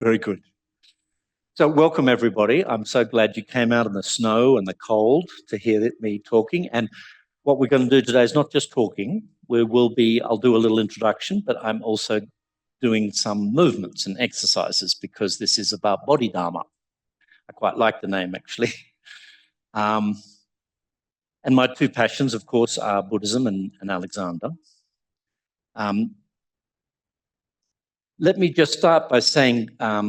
Very good. So welcome, everybody. I'm so glad you came out in the snow and the cold to hear me talking. And what we're going to do today is not just talking. I'll do a little introduction, but I'm also doing some movements and exercises because this is about Body Dharma. I quite like the name, actually. And my two passions, of course, are Buddhism and Alexander. Let me just start by saying a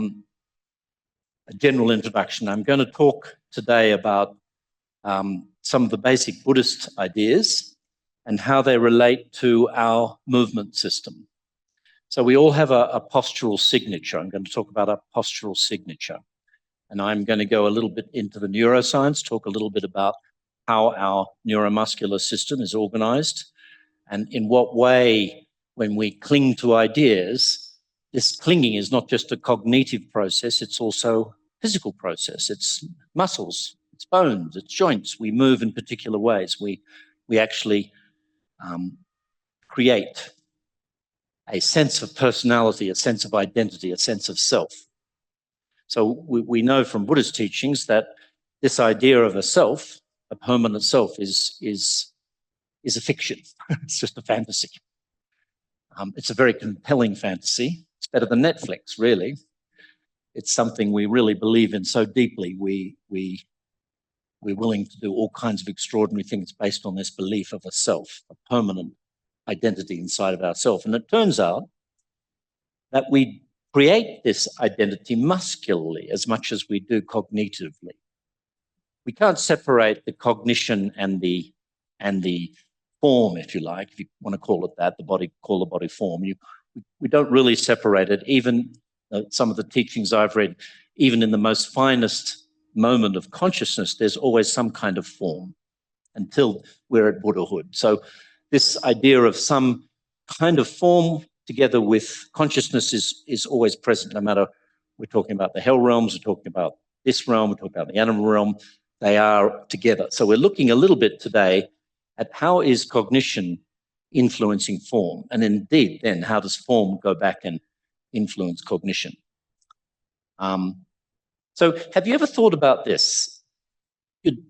general introduction. I'm going to talk today about some of the basic Buddhist ideas and how they relate to our movement system. So we all have a postural signature. I'm going to talk about a postural signature. And I'm going to go a little bit into the neuroscience, talk a little bit about how our neuromuscular system is organized and in what way, when we cling to ideas, this clinging is not just a cognitive process, it's also a physical process. It's muscles, it's bones, it's joints. We move in particular ways. We actually create a sense of personality, a sense of identity, a sense of self. So we know from Buddhist teachings that this idea of a self, a permanent self, is a fiction. It's just a fantasy. It's a very compelling fantasy. It's better than Netflix, really. It's something we really believe in so deeply. We're willing to do all kinds of extraordinary things based on this belief of a self, a permanent identity inside of ourselves. And it turns out that we create this identity muscularly as much as we do cognitively. We can't separate the cognition and the form, if you like, if you want to call it that, call the body form. We don't really separate it. Even some of the teachings I've read, even in the most finest moment of consciousness, there's always some kind of form until we're at Buddhahood. So this idea of some kind of form together with consciousness is always present, no matter we're talking about the hell realms, we're talking about this realm, we're talking about the animal realm, they are together. So we're looking a little bit today at how is cognition influencing form? And indeed, then, how does form go back and influence cognition? So have you ever thought about this?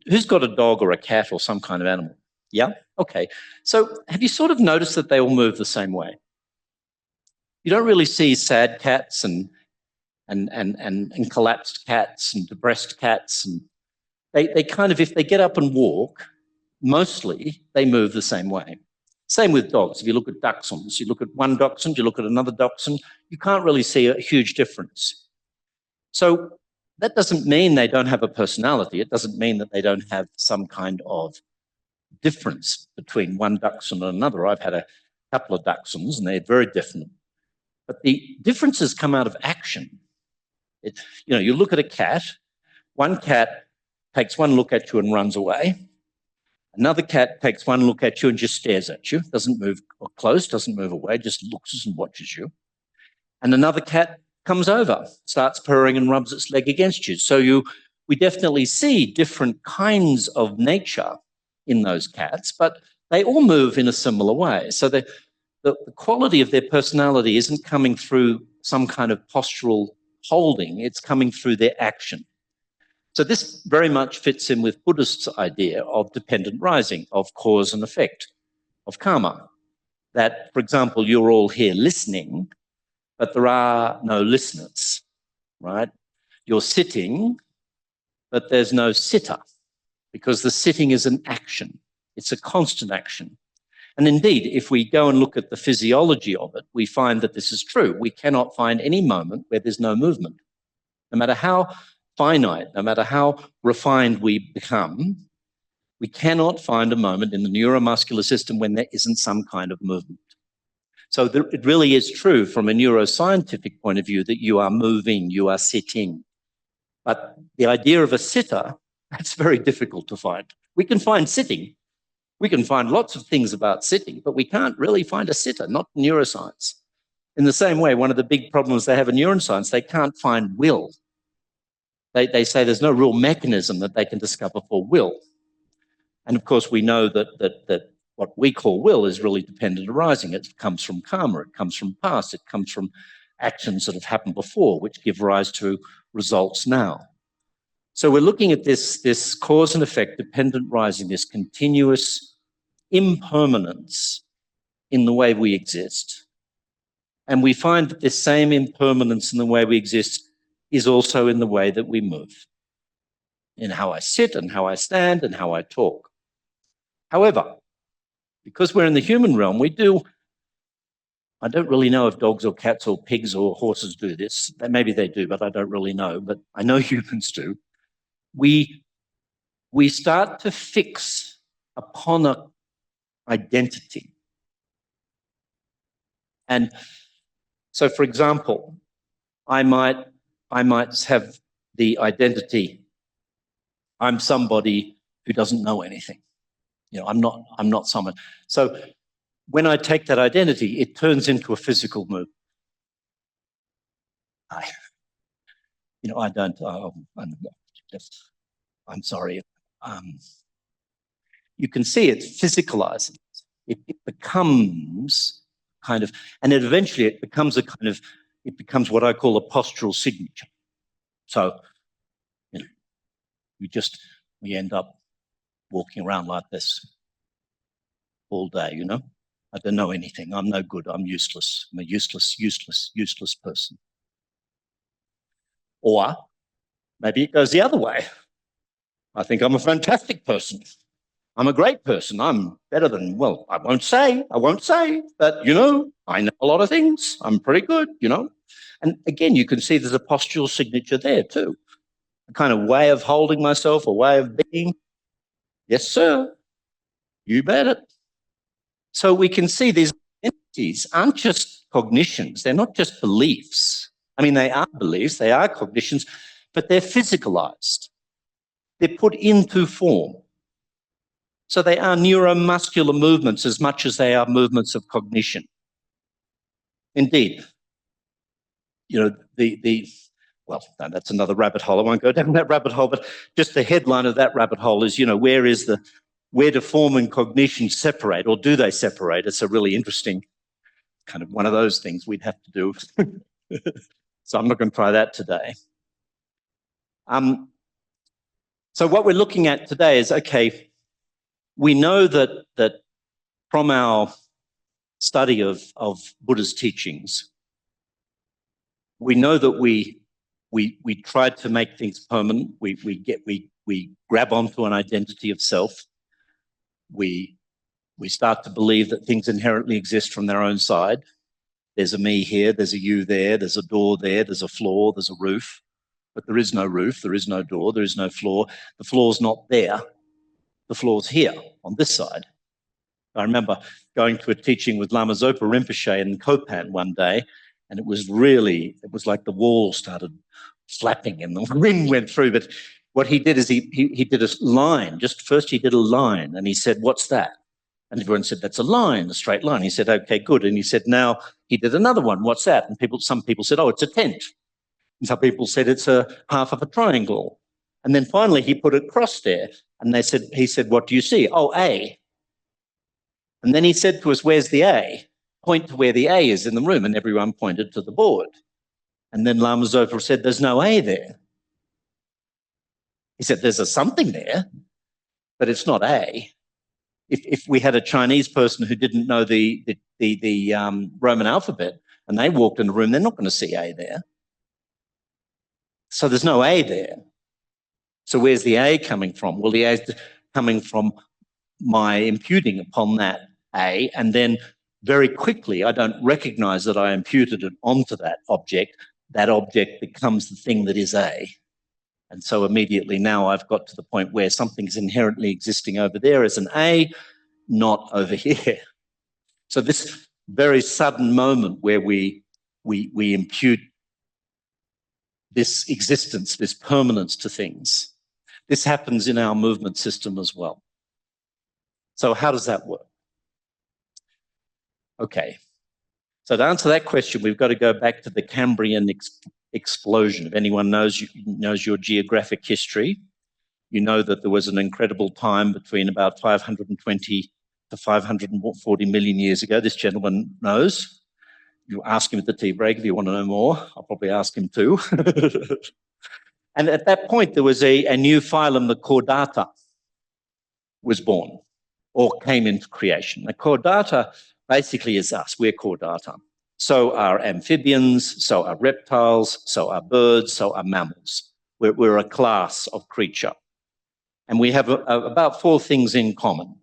Who's got a dog or a cat or some kind of animal? Yeah? Okay. So have you sort of noticed that they all move the same way? You don't really see sad cats and collapsed cats and depressed cats. And they kind of, if they get up and walk, mostly they move the same way. Same with dogs. If you look at dachshunds, you look at one dachshund, you look at another dachshund, you can't really see a huge difference. So that doesn't mean they don't have a personality. It doesn't mean that they don't have some kind of difference between one dachshund and another. I've had a couple of dachshunds and they're very different. But the differences come out of action. You look at a cat, one cat takes one look at you and runs away. Another cat takes one look at you and just stares at you, doesn't move close, doesn't move away, just looks and watches you. And another cat comes over, starts purring and rubs its leg against you. So we definitely see different kinds of nature in those cats, but they all move in a similar way. So the quality of their personality isn't coming through some kind of postural holding, it's coming through their action. So this very much fits in with Buddhist idea of dependent rising, of cause and effect, of karma. That, for example, you're all here listening, but there are no listeners, right? You're sitting, but there's no sitter, because the sitting is an action. It's a constant action. And indeed, if we go and look at the physiology of it, we find that this is true. We cannot find any moment where there's no movement. No matter how finite, no matter how refined we become, we cannot find a moment in the neuromuscular system when there isn't some kind of movement. So it really is true from a neuroscientific point of view that you are moving, you are sitting. But the idea of a sitter, that's very difficult to find. We can find sitting. We can find lots of things about sitting, but we can't really find a sitter, not neuroscience. In the same way, one of the big problems they have in neuroscience, they can't find will. They say there's no real mechanism that they can discover for will. And of course, we know that what we call will is really dependent arising. It comes from karma, it comes from past, it comes from actions that have happened before, which give rise to results now. So we're looking at this cause and effect, dependent rising, this continuous impermanence in the way we exist. And we find that this same impermanence in the way we exist is also in the way that we move, in how I sit and how I stand and how I talk. However, because we're in the human realm, I don't really know if dogs or cats or pigs or horses do this. Maybe they do, but I don't really know. But I know humans do. We start to fix upon an identity. And so, for example, I might have the identity, I'm somebody who doesn't know anything. I'm not someone. So when I take that identity, it turns into a physical move. I'm sorry. You can see it physicalizing. It becomes kind of, and eventually it becomes what I call a postural signature. So, we end up walking around like this all day, I don't know anything. I'm no good. I'm useless. I'm a useless person. Or maybe it goes the other way. I think I'm a fantastic person. I'm a great person. I'm better than, well, I won't say, but, I know a lot of things. I'm pretty good, And again, you can see there's a postural signature there too. A kind of way of holding myself, a way of being. Yes, sir. You bet it. So we can see these entities aren't just cognitions. They're not just beliefs. I mean, they are beliefs, they are cognitions, but they're physicalized. They're put into form. So they are neuromuscular movements as much as they are movements of cognition. Indeed, well, no, that's another rabbit hole. I won't go down that rabbit hole, but just the headline of that rabbit hole is, where do form and cognition separate, or do they separate? It's a really interesting kind of one of those things we'd have to do. So I'm not going to try that today. So what we're looking at today is, okay, we know that from our study of Buddha's teachings, we know that we try to make things permanent. We grab onto an identity of self. We start to believe that things inherently exist from their own side. There's a me here, there's a you there, there's a door there, there's a floor, there's a roof. But there is no roof, there is no door, there is no floor. The floor's not there. The floor's here on this side. I remember going to a teaching with Lama Zopa Rinpoche in Kopan one day, and it was like the wall started flapping and the wind went through. But what he did is he did a line. Just first he did a line, and he said, "What's that?" And everyone said, "That's a line, a straight line." He said, "Okay, good." And he said, "Now," he did another one. "What's that?" And some people said, "Oh, it's a tent." And some people said it's a half of a triangle. And then finally he put a cross there, and he said, "What do you see?" "Oh, A." And then he said to us, "Where's the A?" "Point to where the A is in the room." And everyone pointed to the board. And then Lama Zopa said, "There's no A there." He said, "There's a something there, but it's not A." If we had a Chinese person who didn't know the Roman alphabet and they walked in the room, they're not going to see A there. So there's no A there. So where's the A coming from? Well, the A is coming from my imputing upon that A, and then very quickly I don't recognize that I imputed it onto that object. That object becomes the thing that is A. And so immediately now I've got to the point where something's inherently existing over there as an A, not over here. So this very sudden moment where we impute this existence, this permanence to things, this happens in our movement system as well. So how does that work? Okay. So to answer that question, we've got to go back to the Cambrian explosion. If anyone knows your geographic history, you know that there was an incredible time between about 520 to 540 million years ago. This gentleman knows. You ask him at the tea break if you want to know more. I'll probably ask him too. And at that point, there was a new phylum, the chordata, was born or came into creation. The chordata basically is us. We're chordata. So are amphibians, so are reptiles, so are birds, so are mammals. We're a class of creature. And we have about four things in common.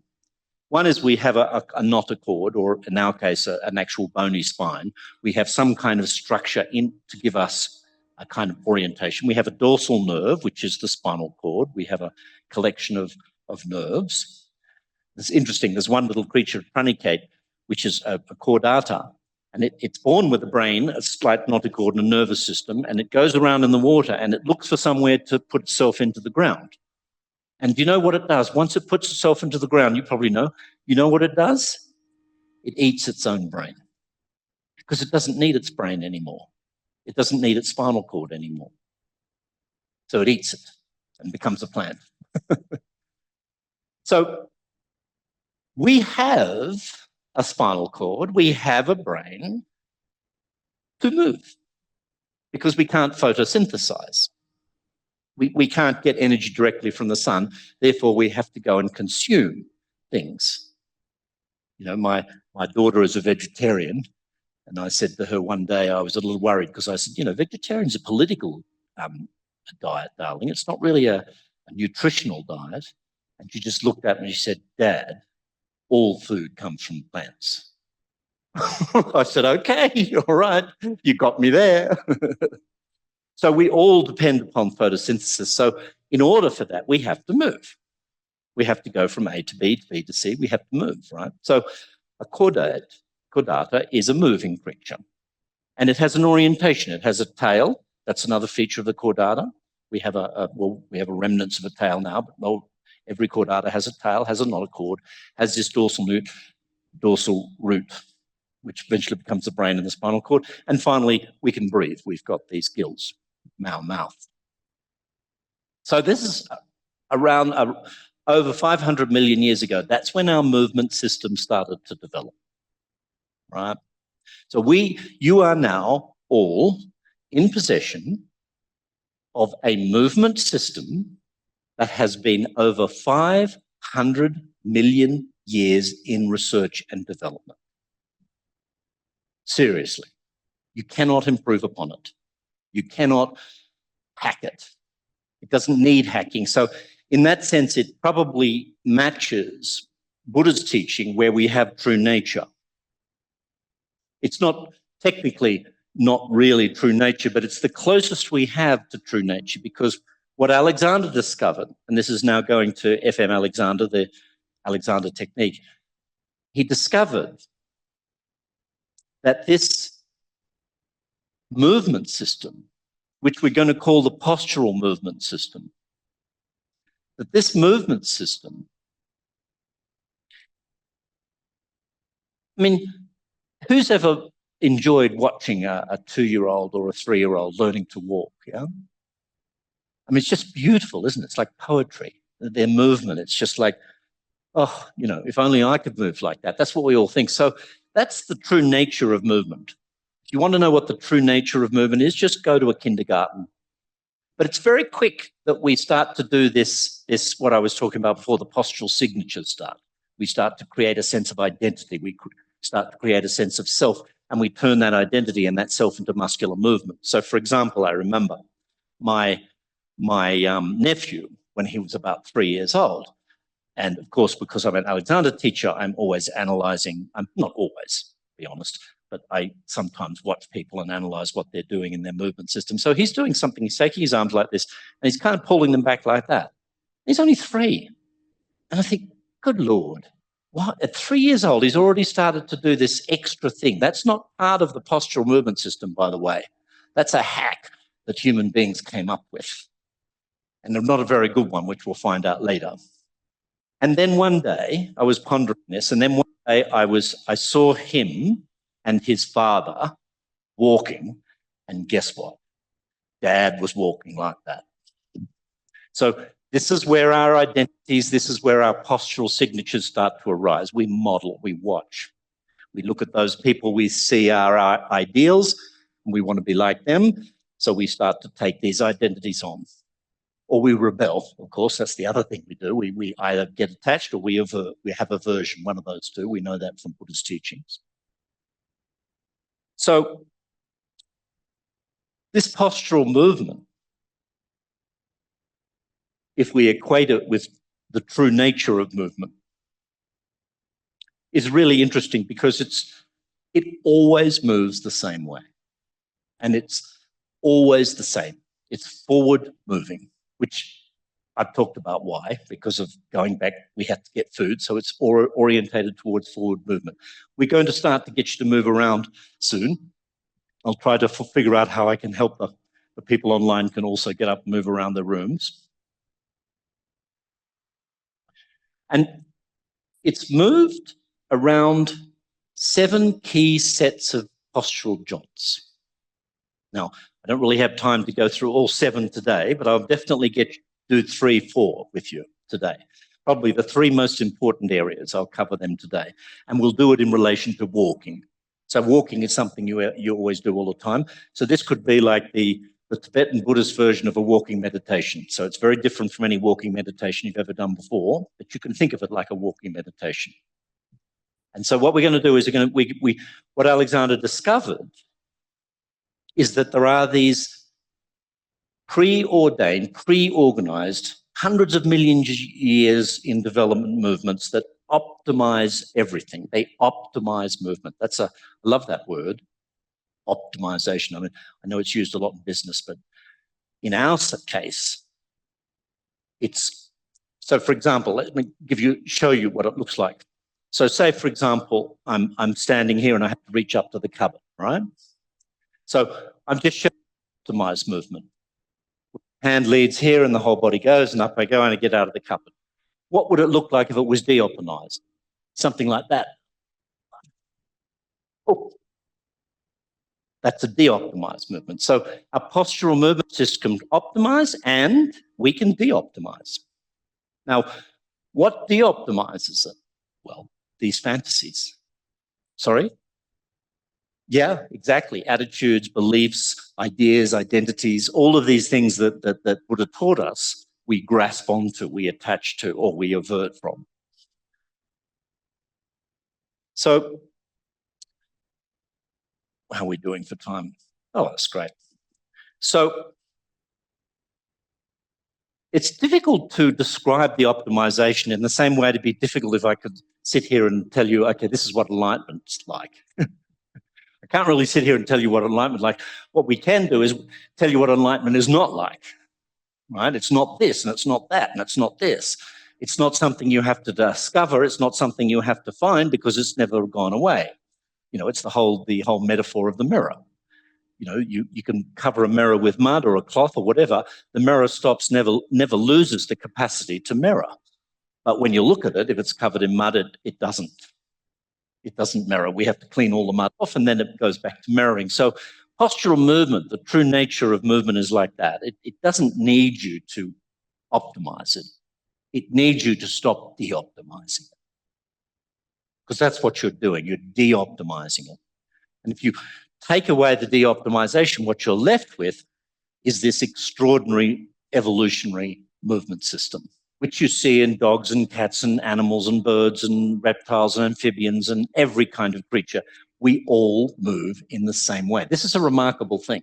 One is we have a notochord, or in our case, an actual bony spine. We have some kind of structure to give us a kind of orientation. We have a dorsal nerve, which is the spinal cord. We have a collection of nerves. It's interesting. There's one little creature, pranicate, which is a chordata, and it's born with a brain, a slight notochord, and a nervous system, and it goes around in the water, and it looks for somewhere to put itself into the ground. And do you know what it does? Once it puts itself into the ground, you probably know, you know what it does? It eats its own brain because it doesn't need its brain anymore. It doesn't need its spinal cord anymore. So it eats it and becomes a plant. So we have a spinal cord, we have a brain to move because we can't photosynthesize. We can't get energy directly from the sun, therefore we have to go and consume things. You know, my daughter is a vegetarian, and I said to her one day, I was a little worried because I said, you know, vegetarian's a political diet, darling. It's not really a nutritional diet. And she just looked at me and she said, Dad, all food comes from plants. I said, okay, all right, you got me there. So we all depend upon photosynthesis. So in order for that, we have to move. We have to go from A to B to C. We have to move, right? So a chordata is a moving creature. And it has an orientation. It has a tail. That's another feature of the chordata. We have we have a remnants of a tail now, but every chordata has a tail, has a notochord, has this dorsal root, which eventually becomes the brain and the spinal cord. And finally, we can breathe. We've got these gills, mouth. So this is around over 500 million years ago. That's when our movement system started to develop, right? So you are now all in possession of a movement system that has been over 500 million years in research and development. Seriously, you cannot improve upon it. You cannot hack it. It doesn't need hacking. So in that sense, it probably matches Buddha's teaching where we have true nature. It's not technically not really true nature, but it's the closest we have to true nature, because what Alexander discovered, and this is now going to FM Alexander, the Alexander technique, he discovered that this movement system, which we're going to call the postural movement system, that this movement system, I mean, who's ever enjoyed watching a 2-year-old or a 3-year-old learning to walk? Yeah, I mean, it's just beautiful, isn't it? It's like poetry. Their movement, it's just like, oh, you know, if only I could move like that. That's what we all think. So that's the true nature of movement. If you want to know what the true nature of movement is, just go to a kindergarten. But it's very quick that we start to do this what I was talking about before, the postural signatures start. We start to create a sense of identity. We start to create a sense of self, and we turn that identity and that self into muscular movement. So, for example, I remember my nephew when he was about 3 years old. And of course, because I'm an Alexander teacher, I'm always analyzing. I'm not always, to be honest, but I sometimes watch people and analyze what they're doing in their movement system. So he's doing something, he's taking his arms like this, and he's kind of pulling them back like that. He's only 3. And I think, good Lord, what? At 3 years old, he's already started to do this extra thing. That's not part of the postural movement system, by the way. That's a hack that human beings came up with. And not a very good one, which we'll find out later. And then one day I was pondering this, and then one day I saw him and his father walking, and guess what? Dad was walking like that. So this is where our identities, this is where our postural signatures start to arise. We model, we watch We look at those people we see are our ideals, and we want to be like them. So we start to take these identities on. Or we rebel, of course, that's the other thing we do. We either get attached or we have aversion, one of those two. We know that from Buddhist teachings. So this postural movement, if we equate it with the true nature of movement, is really interesting because it always moves the same way. And it's always the same. It's forward moving, which I've talked about why, because of going back, we have to get food. So it's orientated towards forward movement. We're going to start to get you to move around soon. I'll try to figure out how I can help the people online can also get up and move around their rooms. And it's moved around 7 key sets of postural joints. Now, I don't really have time to go through all 7 today, but I'll definitely do 3, 4 with you today. Probably the 3 most important areas. I'll cover them today. And we'll do it in relation to walking. So walking is something you always do all the time. So this could be like the Tibetan Buddhist version of a walking meditation. So it's very different from any walking meditation you've ever done before, but you can think of it like a walking meditation. And so what we're going to do is what Alexander discovered is that there are these preordained, pre-organized, hundreds of millions of years in development movements that optimize everything. They optimize movement. I love that word, optimization. I mean, I know it's used a lot in business, but in our case, so for example, let me show you what it looks like. So say, for example, I'm standing here and I have to reach up to the cupboard, right? So I'm just showing optimized movement. Hand leads here and the whole body goes, and up I go and I get out of the cupboard. What would it look like if it was de-optimized? Something like that. Oh, that's a de-optimized movement. So our postural movement system can optimize and we can de-optimize. Now, what de-optimizes it? Well, these fantasies. Sorry? Yeah, exactly. Attitudes, beliefs, ideas, identities, all of these things that Buddha taught us, we grasp onto, we attach to, or we avert from. So how are we doing for time? Oh, that's great. So it's difficult to describe the optimization in the same way it'd be difficult if I could sit here and tell you, okay, this is what enlightenment's like. I can't really sit here and tell you what enlightenment is like. What we can do is tell you what enlightenment is not like, right? It's not this, and it's not that, and it's not this. It's not something you have to discover. It's not something you have to find because it's never gone away. You know, it's the whole metaphor of the mirror. You know, you can cover a mirror with mud or a cloth or whatever. The mirror never loses the capacity to mirror. But when you look at it, if it's covered in mud, it doesn't mirror. We have to clean all the mud off and then it goes back to mirroring. So postural movement, the true nature of movement is like that. It doesn't need you to optimize it. It needs you to stop de-optimizing it. Because that's what you're doing. You're de-optimizing it. And if you take away the de-optimization, what you're left with is this extraordinary evolutionary movement system, which you see in dogs and cats and animals and birds and reptiles and amphibians and every kind of creature. We all move in the same way. This is a remarkable thing.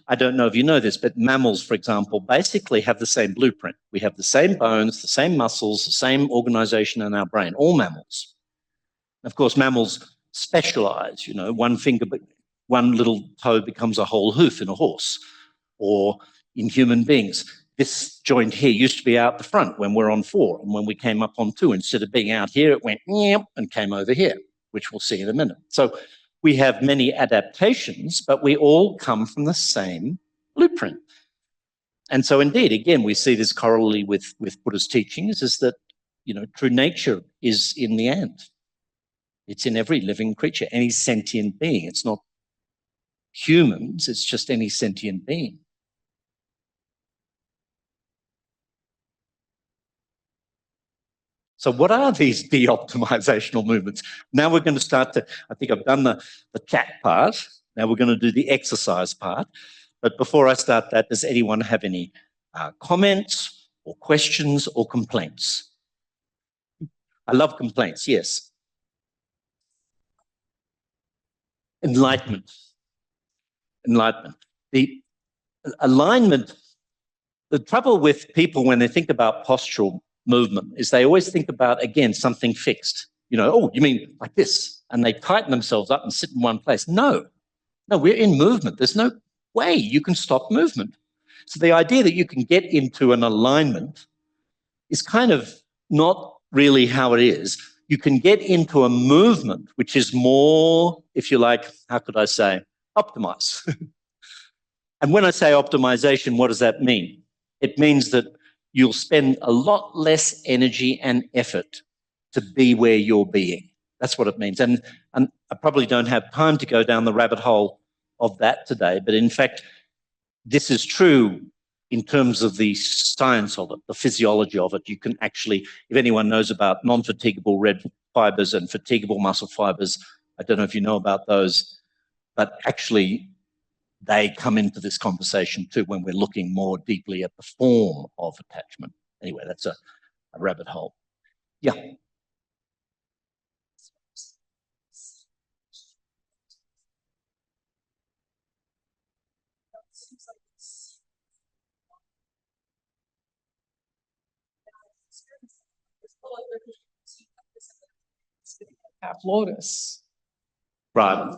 I don't know if you know this, but mammals, for example, basically have the same blueprint. We have the same bones, the same muscles, the same organization in our brain, all mammals. Of course, mammals specialize, you know, one little toe becomes a whole hoof in a horse, or in human beings. This joint here used to be out the front when we're on 4, and when we came up on 2, instead of being out here, it went and came over here, which we'll see in a minute. So we have many adaptations, but we all come from the same blueprint. And so indeed, again, we see this corollary with Buddhist teachings is that, you know, true nature is in the ant. It's in every living creature, any sentient being. It's not humans, it's just any sentient being. So what are these de-optimizational movements? Now we're going to start to, I think I've done the chat part. Now we're going to do the exercise part. But before I start that, does anyone have any comments or questions or complaints? I love complaints, yes. Enlightenment. The alignment, the trouble with people when they think about postural movement is they always think about, again, something fixed. Oh, you mean like this? And they tighten themselves up and sit in one place. No, we're in movement. There's no way you can stop movement. So the idea that you can get into an alignment is kind of not really how it is. You can get into a movement which is more, if you like, how could I say, optimized. And when I say optimization, what does that mean? It means that you'll spend a lot less energy and effort to be where you're being. That's what it means. And I probably don't have time to go down the rabbit hole of that today, but in fact, this is true in terms of the science of it, the physiology of it. You can actually, if anyone knows about non-fatigable red fibers and fatigable muscle fibers, I don't know if you know about those, but actually they come into this conversation too when we're looking more deeply at the form of attachment. Anyway, that's a rabbit hole. Yeah. Half lotus. Right.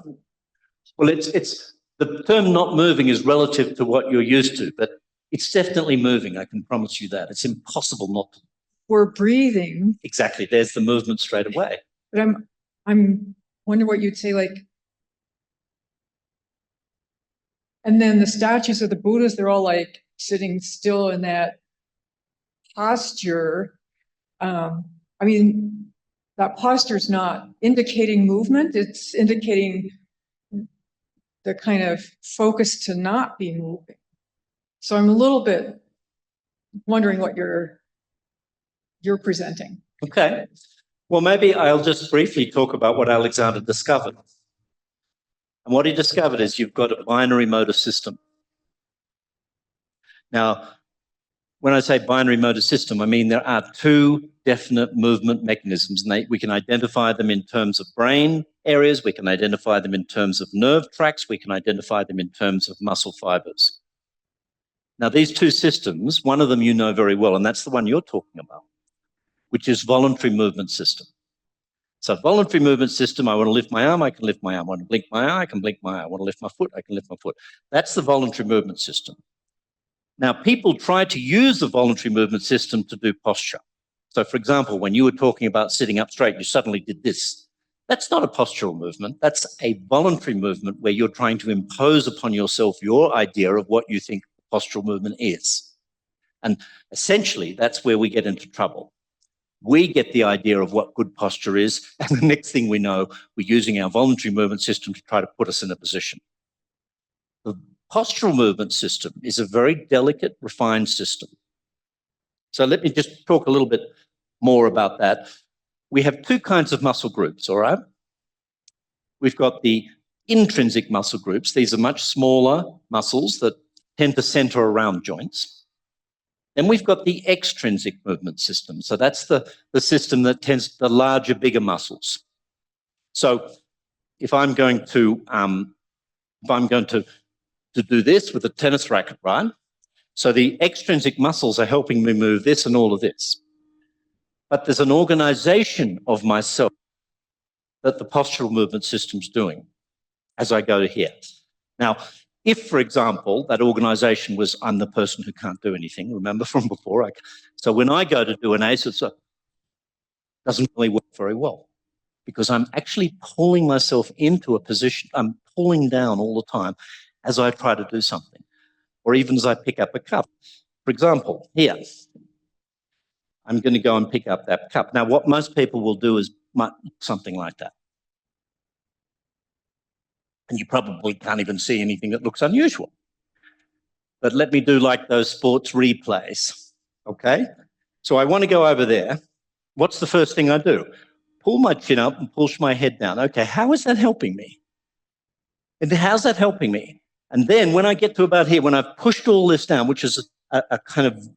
Well, it's the term not moving is relative to what you're used to, but it's definitely moving. I can promise you that. It's impossible not to. We're breathing. Exactly. There's the movement straight away. But I'm wondering what you'd say, like, and then the statues of the Buddhas, they're all like sitting still in that posture. I mean, that posture is not indicating movement. It's indicating the kind of focus to not be moving. So I'm a little bit wondering what you're presenting. Okay. Well, maybe I'll just briefly talk about what Alexander discovered. And what he discovered is you've got a binary motor system. Now, when I say binary motor system, I mean there are two definite movement mechanisms, and we can identify them in terms of brain areas, we can identify them in terms of nerve tracts, we can identify them in terms of muscle fibers. Now, these two systems, one of them you know very well, and that's the one you're talking about, which is voluntary movement system. So voluntary movement system, I want to lift my arm, I can lift my arm. I want to blink my eye, I can blink my eye. I want to lift my foot, I can lift my foot. That's the voluntary movement system. Now, people try to use the voluntary movement system to do posture. So, for example, when you were talking about sitting up straight, you suddenly did this. That's not a postural movement. That's a voluntary movement where you're trying to impose upon yourself your idea of what you think postural movement is. And essentially, that's where we get into trouble. We get the idea of what good posture is, and the next thing we know, we're using our voluntary movement system to try to put us in a position. The postural movement system is a very delicate, refined system. So let me just talk a little bit more about that. We have two kinds of muscle groups, all right? We've got the intrinsic muscle groups. These are much smaller muscles that tend to center around joints. Then we've got the extrinsic movement system. So that's the system that tends the larger, bigger muscles. So if I'm going to do this with a tennis racket, right? So the extrinsic muscles are helping me move this and all of this. But there's an organization of myself that the postural movement system's doing as I go to here. Now, if, for example, that organization was, I'm the person who can't do anything, remember from before? So when I go to do an ACE, it doesn't really work very well because I'm actually pulling myself into a position. I'm pulling down all the time as I try to do something, or even as I pick up a cup. For example, here, I'm going to go and pick up that cup. Now, what most people will do is something like that. And you probably can't even see anything that looks unusual. But let me do like those sports replays, okay? So I want to go over there, What's the first thing I do? Pull my chin up and push my head down. Okay, how is that helping me? And how's that helping me? And then when I get to about here, when I've pushed all this down, which is a kind of,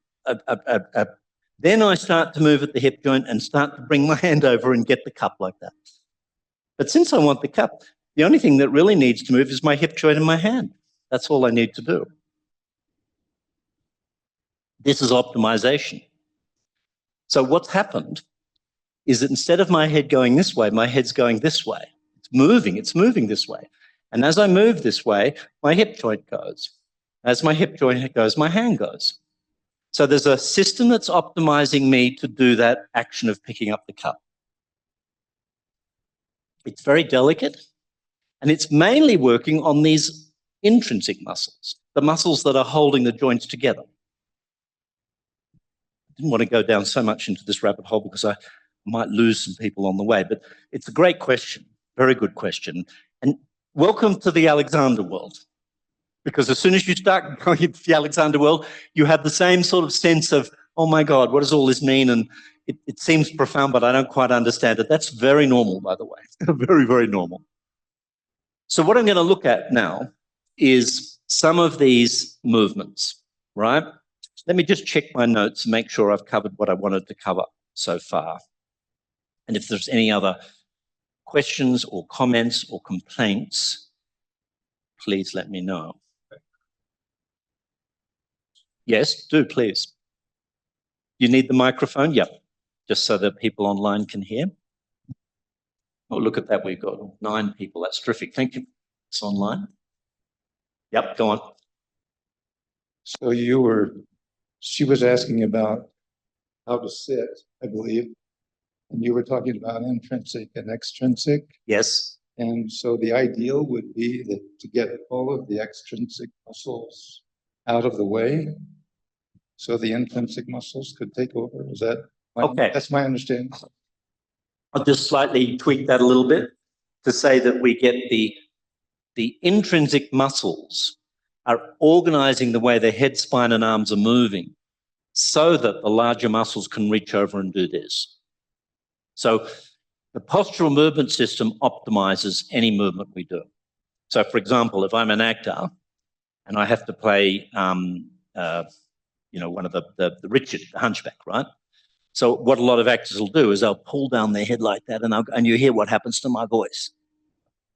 then I start to move at the hip joint and start to bring my hand over and get the cup like that. But since I want the cup, the only thing that really needs to move is my hip joint and my hand. That's all I need to do. This is optimization. So what's happened is that instead of my head going this way, my head's going this way. It's moving this way. And as I move this way, my hip joint goes. As my hip joint goes, my hand goes. So there's a system that's optimizing me to do that action of picking up the cup. It's very delicate, and it's mainly working on these intrinsic muscles, the muscles that are holding the joints together. I didn't want to go down so much into this rabbit hole because I might lose some people on the way, but it's a great question, very good question. And welcome to the Alexander world, because as soon as you start going into the Alexander world, you have the same sort of sense of, oh my God, what does all this mean? And it seems profound, but I don't quite understand it. That's very normal, by the way, very, very normal. So what I'm going to look at now is some of these movements, right? Let me just check my notes and make sure I've covered what I wanted to cover so far. And if there's any other questions or comments or complaints, please let me know. Yes, do please. You need the microphone? Yep. Just so that people online can hear. Oh, look at that. We've got 9 people. That's terrific. Thank you. It's online. Yep, go on. So she was asking about how to sit, I believe. And you were talking about intrinsic and extrinsic. Yes. And so the ideal would be that to get all of the extrinsic muscles out of the way so the intrinsic muscles could take over. Is that okay? That's my understanding. I'll just slightly tweak that a little bit to say that we get the intrinsic muscles are organizing the way the head, spine, and arms are moving so that the larger muscles can reach over and do this. So the postural movement system optimizes any movement we do. So, for example, if I'm an actor and I have to play, one of the Richard, the hunchback, right? So what a lot of actors will do is they'll pull down their head like that, and you hear what happens to my voice.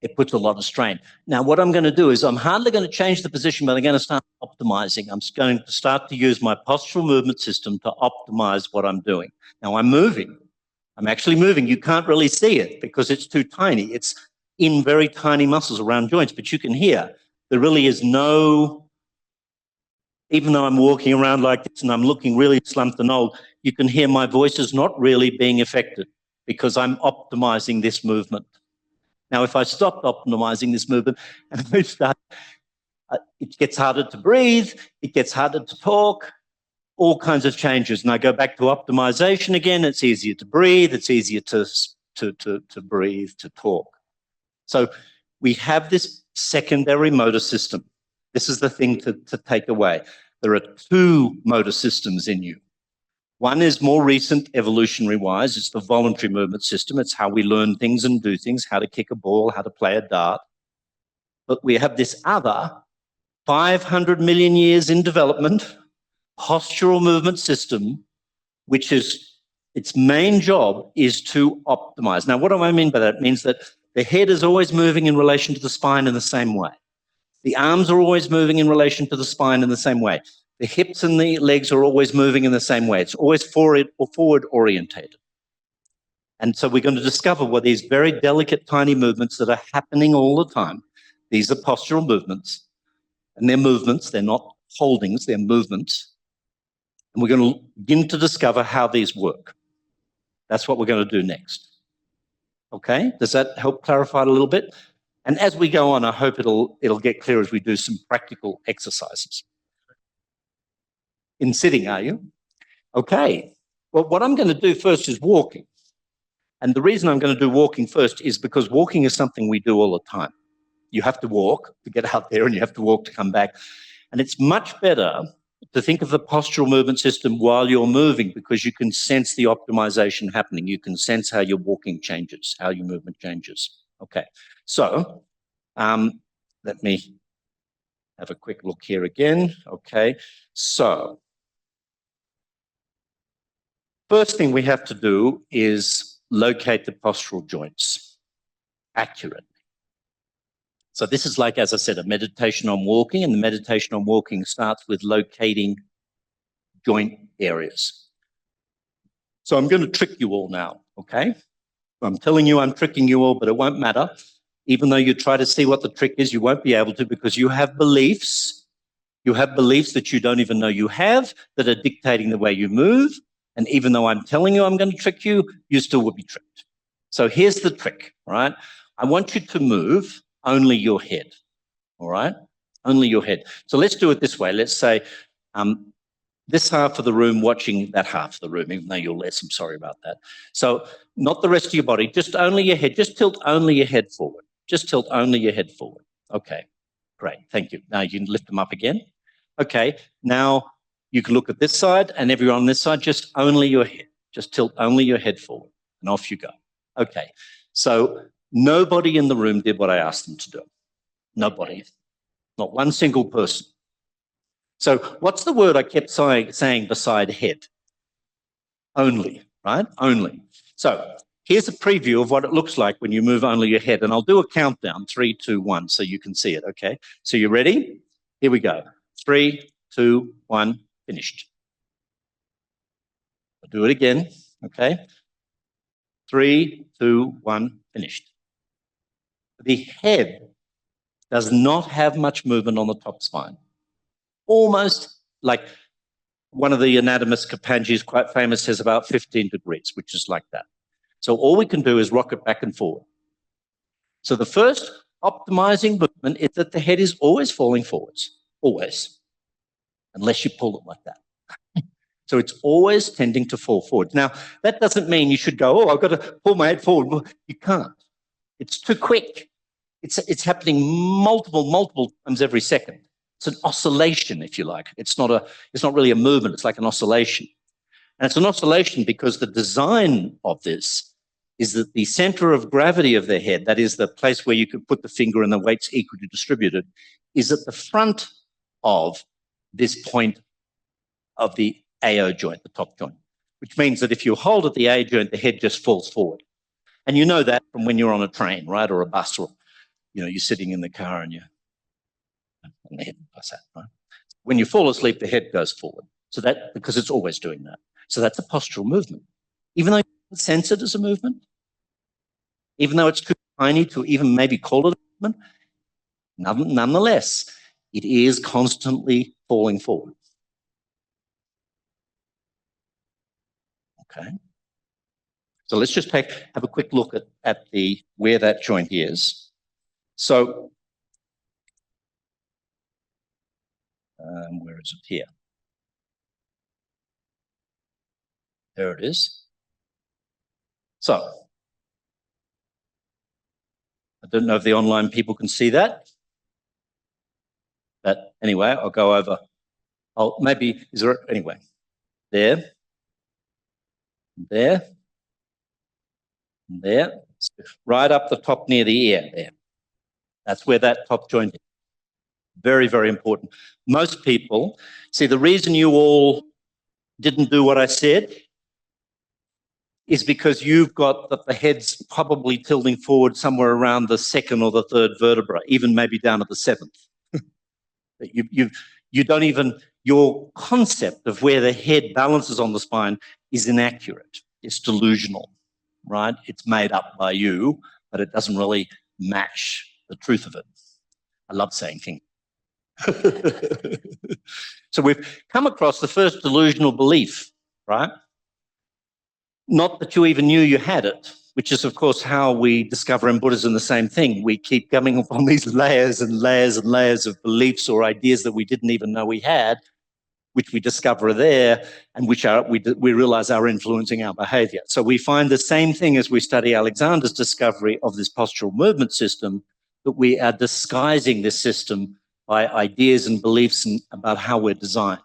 It puts a lot of strain. Now, what I'm going to do is I'm hardly going to change the position, but I'm going to start optimizing. I'm going to start to use my postural movement system to optimize what I'm doing. Now, I'm moving. I'm actually moving. You can't really see it because it's too tiny. It's in very tiny muscles around joints, but you can hear there really is no, even though I'm walking around like this and I'm looking really slumped and old, you can hear my voice is not really being affected because I'm optimizing this movement. Now, if I stopped optimizing this movement and I start, it gets harder to breathe, it gets harder to talk, all kinds of changes. And I go back to optimization again. It's easier to breathe. It's easier to breathe, to talk. So we have this secondary motor system. This is the thing to take away. There are 2 motor systems in you. One is more recent evolutionary-wise. It's the voluntary movement system. It's how we learn things and do things, how to kick a ball, how to play a dart. But we have this other 500 million years in development postural movement system, which is its main job is to optimize. Now, what do I mean by that? It means that the head is always moving in relation to the spine in the same way. The arms are always moving in relation to the spine in the same way. The hips and the legs are always moving in the same way. It's always forward orientated. And so we're going to discover what these very delicate, tiny movements that are happening all the time. These are postural movements. And they're movements. They're not holdings. They're movements. And we're going to begin to discover how these work. That's what we're going to do next. Okay? Does that help clarify it a little bit? And as we go on, I hope it'll get clear as we do some practical exercises. In sitting, are you? Okay. Well, what I'm going to do first is walking. And the reason I'm going to do walking first is because walking is something we do all the time. You have to walk to get out there and you have to walk to come back. And it's much better to think of the postural movement system while you're moving, because you can sense the optimization happening. You can sense how your walking changes, how your movement changes. Okay, so let me have a quick look here again. Okay, so first thing we have to do is locate the postural joints accurately. So this is like, as I said, a meditation on walking, and the meditation on walking starts with locating joint areas. So I'm going to trick you all now, okay? I'm telling you I'm tricking you all, but it won't matter. Even though you try to see what the trick is, you won't be able to, because you have beliefs. You have beliefs that you don't even know you have, that are dictating the way you move. And even though I'm telling you I'm going to trick you, you still will be tricked. So here's the trick, all right? I want you to move only your head, all right? Only your head. So let's do it this way. Let's say this half of the room watching that half of the room, even though you're less, I'm sorry about that. So not the rest of your body, just only your head. Just tilt only your head forward. Just tilt only your head forward. Okay, great, thank you. Now you can lift them up again. Okay, now you can look at this side, and everyone on this side, just only your head. Just tilt only your head forward, and off you go. Okay, so nobody in the room did what I asked them to do. Nobody, not one single person. So what's the word I kept saying beside head? Only, right? Only. So here's a preview of what it looks like when you move only your head. And I'll do a countdown, 3, 2, 1, so you can see it, okay? So you ready? Here we go. 3, 2, 1, finished. I'll do it again, okay? 3, 2, 1, finished. The head does not have much movement on the top spine. Almost like one of the anatomists, Kapanji, is quite famous, says about 15 degrees, which is like that. So all we can do is rock it back and forward. So the first optimizing movement is that the head is always falling forwards, always, unless you pull it like that. So it's always tending to fall forward. Now, that doesn't mean you should go, oh, I've got to pull my head forward. You can't. It's too quick. It's happening multiple times every second. It's an oscillation, if you like. It's not really a movement. It's like an oscillation. And it's an oscillation because the design of this is that the center of gravity of the head, that is the place where you could put the finger and the weight's equally distributed, is at the front of this point of the AO joint, the top joint, which means that if you hold at the A joint, the head just falls forward. And you know that from when you're on a train, right, or a bus, or you're sitting in the car and the head does that, right? When you fall asleep, the head goes forward. So that, because it's always doing that. So that's a postural movement. Even though you can sense it as a movement, even though it's too tiny to even maybe call it a movement, nonetheless, it is constantly falling forward. Okay. So let's just have a quick look at where that joint is. So, where is it here? There it is. So, I don't know if the online people can see that. But anyway, I'll go over. Maybe, is there, anyway, there, right up the top near the ear there. That's where that top joint is. Very, very important. Most people, see, the reason you all didn't do what I said is because you've got that the head's probably tilting forward somewhere around the second or the third vertebra, even maybe down at the seventh. You don't even, your concept of where the head balances on the spine is inaccurate. It's delusional, right? It's made up by you, but it doesn't really match the truth of it. I love saying things. So we've come across the first delusional belief, right? Not that you even knew you had it, which is, of course, how we discover in Buddhism the same thing. We keep coming upon these layers and layers and layers of beliefs or ideas that we didn't even know we had, which we discover are there and which we realize are influencing our behavior. So we find the same thing as we study Alexander's discovery of this postural movement system, that we are disguising this system by ideas and beliefs about how we're designed.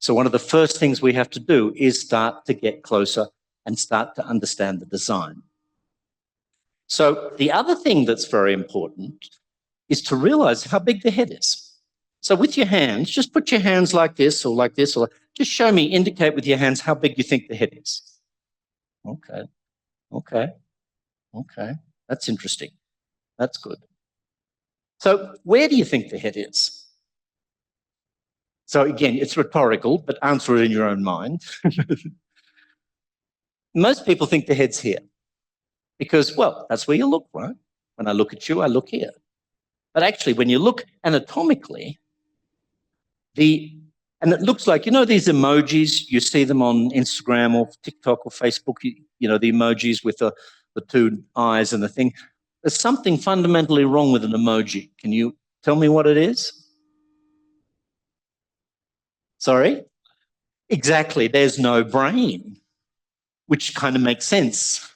So one of the first things we have to do is start to get closer and start to understand the design. So the other thing that's very important is to realize how big the head is. So with your hands, just put your hands like this, or just show me, indicate with your hands how big you think the head is. Okay, okay, okay. That's interesting. That's good. So where do you think the head is? So again, it's rhetorical, but answer it in your own mind. Most people think the head's here because, well, that's where you look, right? When I look at you, I look here. But actually, when you look anatomically, and it looks like, you know, these emojis, you see them on Instagram or TikTok or Facebook, you know, the emojis with the two eyes and the thing. There's something fundamentally wrong with an emoji. Can you tell me what it is? Sorry? Exactly. There's no brain, which kind of makes sense.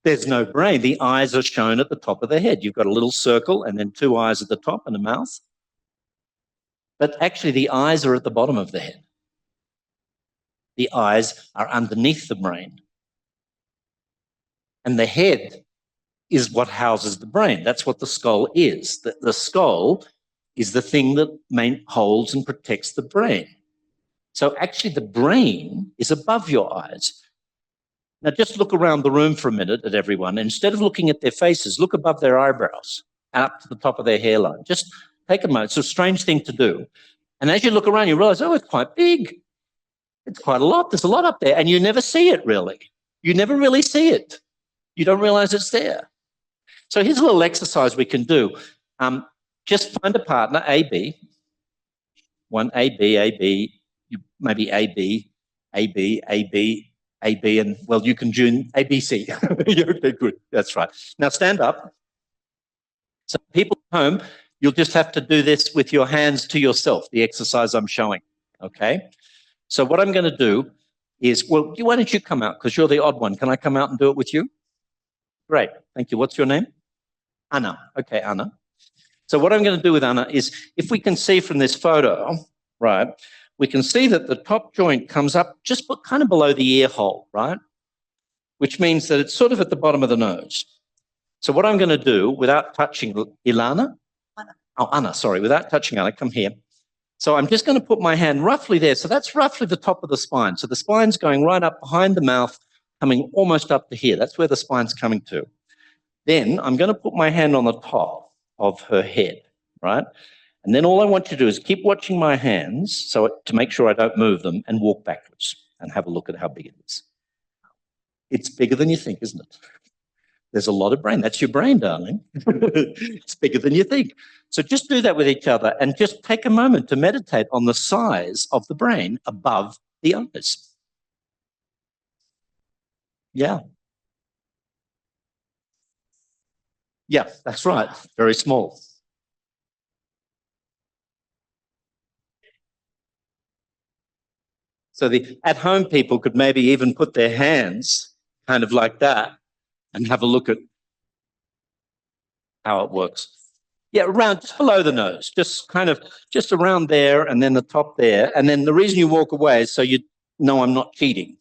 There's no brain. The eyes are shown at the top of the head. You've got a little circle and then two eyes at the top and a mouth. But actually, the eyes are at the bottom of the head. The eyes are underneath the brain. And the head is what houses the brain. That's what the skull is. The skull is the thing that holds and protects the brain. So actually, the brain is above your eyes. Now, just look around the room for a minute at everyone. Instead of looking at their faces, look above their eyebrows and up to the top of their hairline. Just take a moment. It's a strange thing to do. And as you look around, you realize, oh, it's quite big. It's quite a lot. There's a lot up there. And you never see it, really. You never really see it. You don't realize it's there. So here's a little exercise we can do. Just find a partner, AB. One, AB, AB, maybe AB, AB, AB, AB, and, well, you can join ABC. Okay, good. That's right. Now stand up. So people at home, you'll just have to do this with your hands to yourself, the exercise I'm showing, okay? So what I'm going to do is, well, why don't you come out, because you're the odd one. Can I come out and do it with you? Great. Thank you. What's your name? Anna. Okay, Anna. So what I'm going to do with Anna is, if we can see from this photo, right, we can see that the top joint comes up just kind of below the ear hole, right? Which means that it's sort of at the bottom of the nose. So what I'm going to do, without touching Ilana, Anna, sorry, without touching Anna, come here. So I'm just going to put my hand roughly there. So that's roughly the top of the spine. So the spine's going right up behind the mouth, coming almost up to here. That's where the spine's coming to. Then I'm going to put my hand on the top of her head, right? And then all I want you to do is keep watching my hands to make sure I don't move them, and walk backwards and have a look at how big it is. It's bigger than you think, isn't it? There's a lot of brain. That's your brain, darling. It's bigger than you think. So just do that with each other and just take a moment to meditate on the size of the brain above the eyes. Yeah. Yeah, that's right. Very small. So the at-home people could maybe even put their hands kind of like that and have a look at how it works. Yeah, around just below the nose, just around there, and then the top there. And then the reason you walk away is so you know I'm not cheating.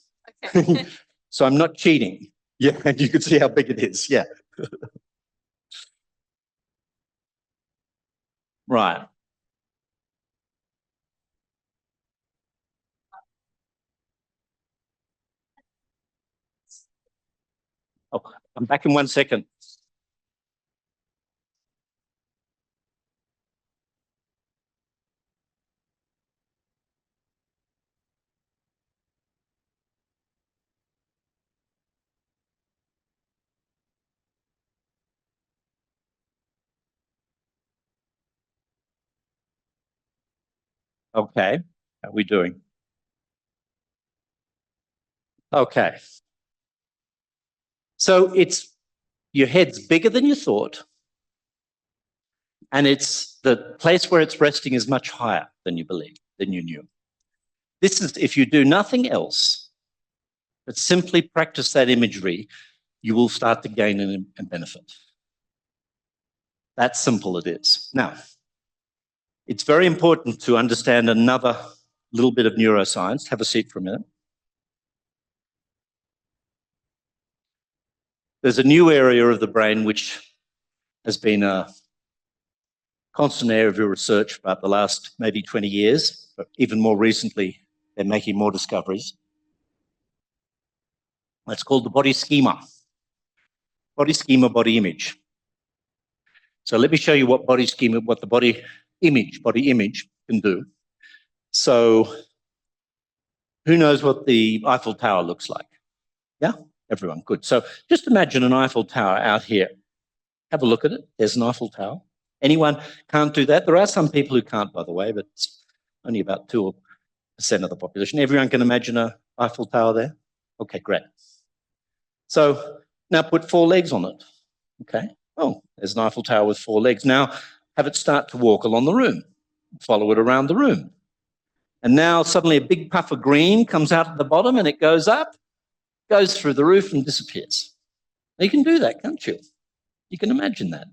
Okay. So I'm not cheating. Yeah, and you can see how big it is. Yeah. Right. Oh, I'm back in 1 second. Okay. How are we doing? Okay. So your head's bigger than you thought, and it's the place where it's resting is much higher than you knew. This is, if you do nothing else but simply practice that imagery, you will start to gain a benefit. That simple it is. Now, it's very important to understand another little bit of neuroscience. Have a seat for a minute. There's a new area of the brain which has been a constant area of research for about the last maybe 20 years, but even more recently, they're making more discoveries. That's called the body schema. Body schema, body image. So let me show you what body schema, what the body image can do. So who knows what the Eiffel Tower looks like? Yeah, everyone, good. So just imagine an Eiffel Tower out here. Have a look at it. There's an Eiffel Tower. Anyone can't do that? There are some people who can't, by the way, but it's only about 2% of the population. Everyone can imagine an Eiffel Tower there? Okay, great. So now put 4 legs on it. Okay. Oh, there's an Eiffel Tower with 4 legs. Now have it start to walk along the room. Follow it around the room. And now suddenly a big puff of green comes out at the bottom and it goes up, goes through the roof and disappears. Now you can do that, can't you? You can imagine that.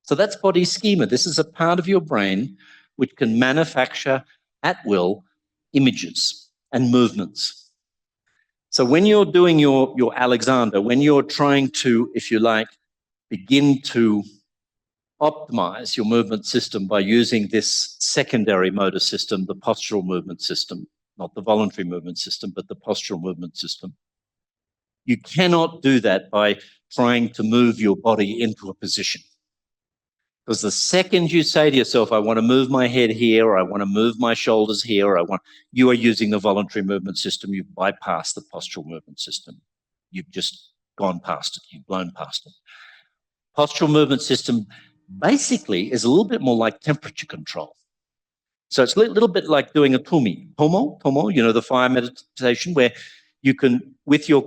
So that's body schema. This is a part of your brain which can manufacture at will images and movements. So when you're doing your Alexander, when you're trying to, if you like, begin to optimize your movement system by using this secondary motor system, the postural movement system, not the voluntary movement system, but the postural movement system. You cannot do that by trying to move your body into a position. Because the second you say to yourself, I want to move my head here, or I want to move my shoulders here, or you are using the voluntary movement system, you've bypassed the postural movement system. You've just gone past it, you've blown past it. Postural movement system basically is a little bit more like temperature control. So it's a little bit like doing a tomo, you know, the fire meditation, where you can, with your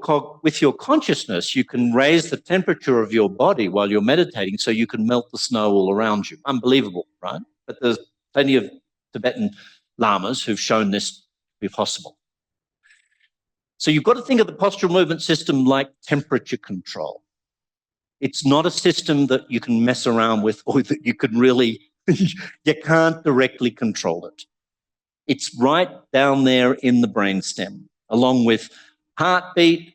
consciousness, you can raise the temperature of your body while you're meditating so you can melt the snow all around you. Unbelievable, right? But there's plenty of Tibetan lamas who've shown this to be possible. So you've got to think of the postural movement system like temperature control. It's not a system that you can mess around with or that you can really, you can't directly control it. It's right down there in the brainstem, along with heartbeat,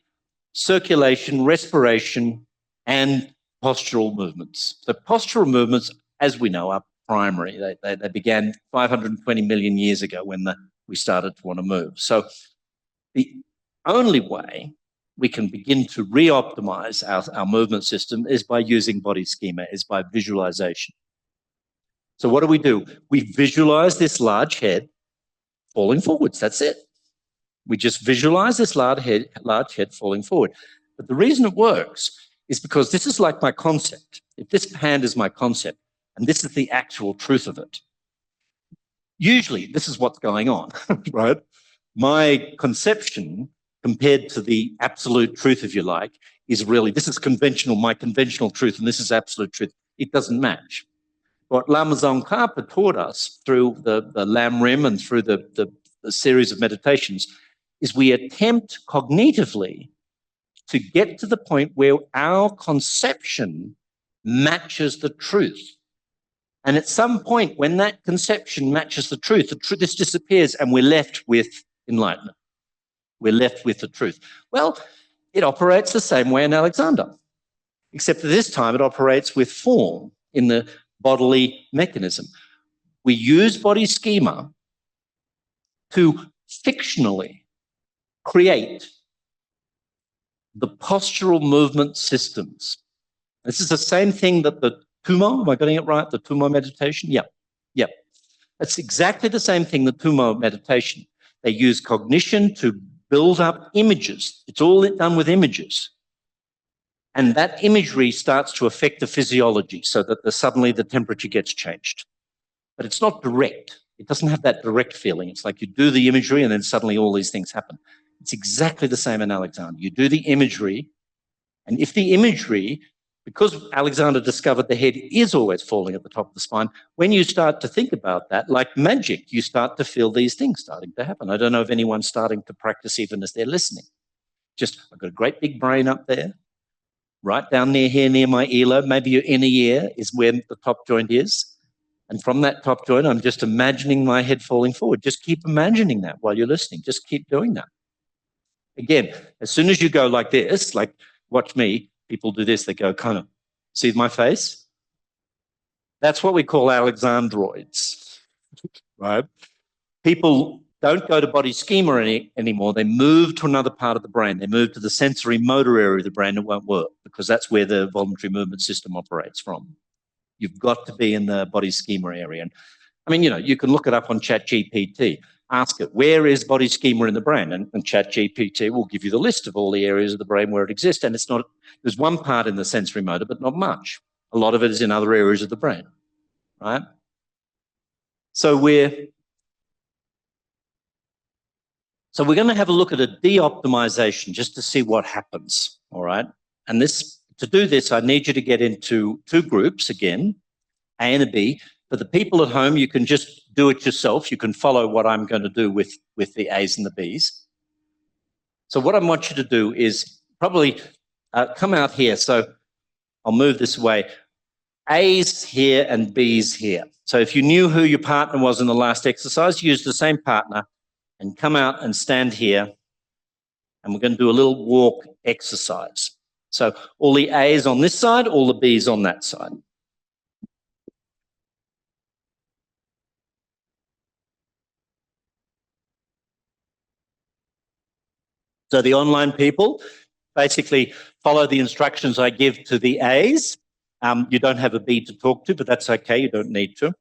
circulation, respiration, and postural movements. So postural movements, as we know, are primary. They began 520 million years ago when we started to want to move. So the only way we can begin to re-optimize our movement system is by using body schema, is by visualization. So what do? We visualize this large head falling forwards. That's it. We just visualize this large head falling forward. But the reason it works is because this is like my concept. If this hand is my concept, and this is the actual truth of it, usually this is what's going on, right? My conception compared to the absolute truth, if you like, is really, this is conventional, my conventional truth, and this is absolute truth. It doesn't match. What Lama Tsongkhapa taught us through the Lam Rim and through the series of meditations is we attempt cognitively to get to the point where our conception matches the truth. And at some point when that conception matches the truth disappears and we're left with enlightenment. We're left with the truth. Well, it operates the same way in Alexander, except that this time it operates with form in the bodily mechanism. We use body schema to fictionally create the postural movement systems. This is the same thing that the Tumo, am I getting it right? The Tumo meditation? Yep. It's exactly the same thing, the Tumo meditation. They use cognition to build up images. It's all done with images. And that imagery starts to affect the physiology so that suddenly the temperature gets changed. But it's not direct. It doesn't have that direct feeling. It's like you do the imagery and then suddenly all these things happen. It's exactly the same in Alexander. You do the imagery, and if the imagery, because Alexander discovered the head is always falling at the top of the spine, when you start to think about that, like magic, you start to feel these things starting to happen. I don't know if anyone's starting to practice even as they're listening. Just, I've got a great big brain up there, right down near here, near my earlobe. Maybe your inner ear is where the top joint is. And from that top joint, I'm just imagining my head falling forward. Just keep imagining that while you're listening. Just keep doing that. Again, as soon as you go like this, like watch me, people do this, they go kind of, see my face? That's what we call Alexandroids, right? People don't go to body schema anymore. They move to another part of the brain. They move to the sensory motor area of the brain that won't work because that's where the voluntary movement system operates from. You've got to be in the body schema area. And I mean, you can look it up on ChatGPT. Ask it, where is body schema in the brain? And ChatGPT will give you the list of all the areas of the brain where it exists. And it's not, there's one part in the sensory motor, but not much. A lot of it is in other areas of the brain, right? So we're going to have a look at a de-optimization just to see what happens, all right? And to do this, I need you to get into two groups again, A and a B. For the people at home, you can just do it yourself. You can follow what I'm going to do with the A's and the B's. So what I want you to do is probably come out here. So I'll move this way. A's here and B's here. So if you knew who your partner was in the last exercise, use the same partner and come out and stand here. And we're going to do a little walk exercise. So all the A's on this side, all the B's on that side. So the online people basically follow the instructions I give to the A's. You don't have a B to talk to, but that's okay. You don't need to.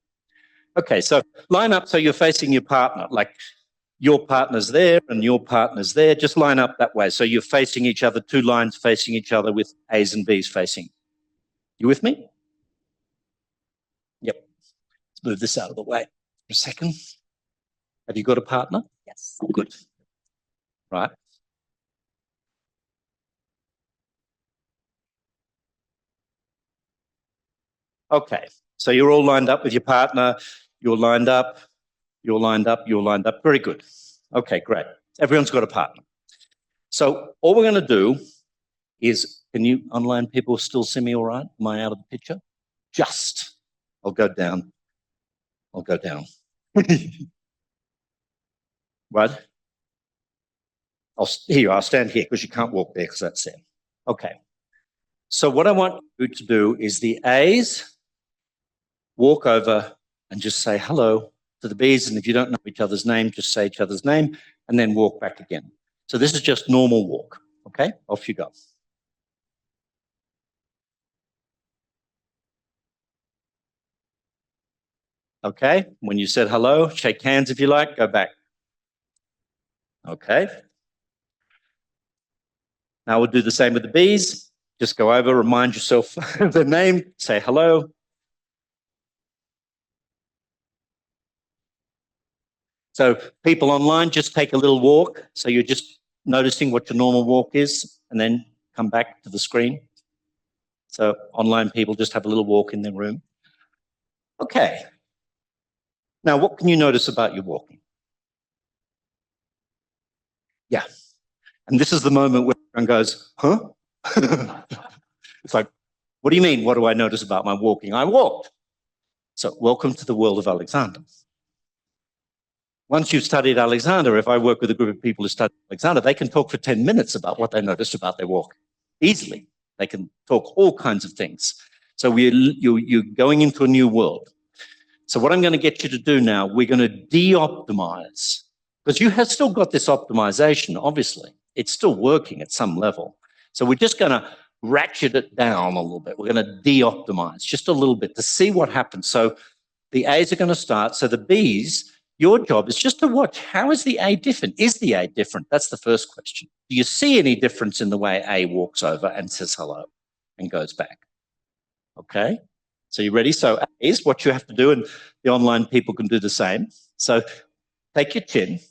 Okay, so line up so you're facing your partner, like your partner's there and your partner's there. Just line up that way. So you're facing each other, two lines facing each other with A's and B's facing. You with me? Yep. Let's move this out of the way for a second. Have you got a partner? Yes. Good. Right. Okay, so you're all lined up with your partner. You're lined up, you're lined up, you're lined up. Very good. Okay, great. Everyone's got a partner. So all we're going to do is, can you online people still see me all right? Am I out of the picture? Just. I'll go down. I'll go down. What? I'll stand here because you can't walk there because that's there. Okay. So what I want you to do is the A's walk over and just say hello to the B's. And if you don't know each other's name, just say each other's name and then walk back again. So this is just normal walk. Okay, off you go. Okay, when you said hello, shake hands if you like, go back. Okay. Now we'll do the same with the B's. Just go over, remind yourself of the name, say hello. So people online, just take a little walk. So you're just noticing what your normal walk is and then come back to the screen. So online people just have a little walk in their room. Okay. Now, what can you notice about your walking? Yeah. And this is the moment where everyone goes, huh? It's like, what do you mean? What do I notice about my walking? I walked. So welcome to the world of Alexander. Once you've studied Alexander, if I work with a group of people who study Alexander, they can talk for 10 minutes about what they noticed about their walk. Easily. They can talk all kinds of things. So you're going into a new world. So what I'm going to get you to do now, we're going to de-optimize. Because you have still got this optimization, obviously. It's still working at some level. So we're just going to ratchet it down a little bit. We're going to de-optimize just a little bit to see what happens. So the A's are going to start. So the B's, your job is just to watch, how is the A different? Is the A different? That's the first question. Do you see any difference in the way A walks over and says hello and goes back? Okay, so you ready? So A's, what you have to do, and the online people can do the same. So take your chin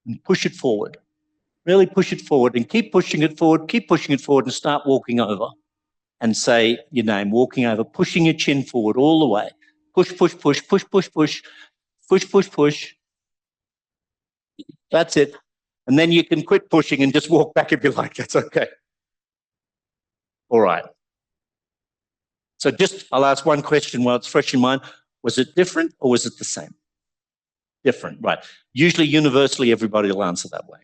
and push it forward. Really push it forward and keep pushing it forward, and start walking over and say your name, walking over, pushing your chin forward all the way. Push, push, push, push, push, push. Push, push, push. That's it. And then you can quit pushing and just walk back if you like. That's okay. All right. So I'll ask one question while it's fresh in mind. Was it different or was it the same? Different, right. Usually, universally, everybody will answer that way.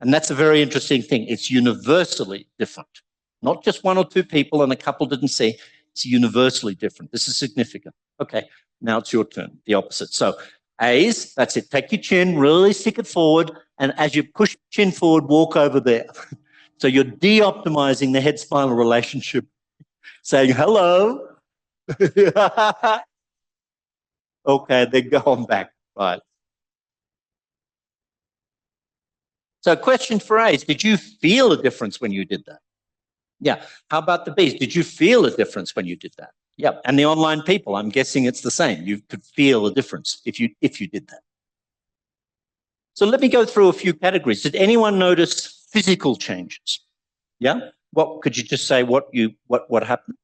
And that's a very interesting thing. It's universally different. Not just one or two people and a couple didn't see. It's universally different. This is significant. Okay, now it's your turn, the opposite. So A's, that's it. Take your chin, really stick it forward. And as you push chin forward, walk over there. So you're de-optimizing the head-spinal relationship, saying hello. Okay, then go on back. Right. So question for A's, did you feel a difference when you did that? Yeah. How about the B's? Did you feel a difference when you did that? Yeah. And the online people, I'm guessing it's the same. You could feel a difference if you did that. So let me go through a few categories. Did anyone notice physical changes? Yeah. What could you just say what happened?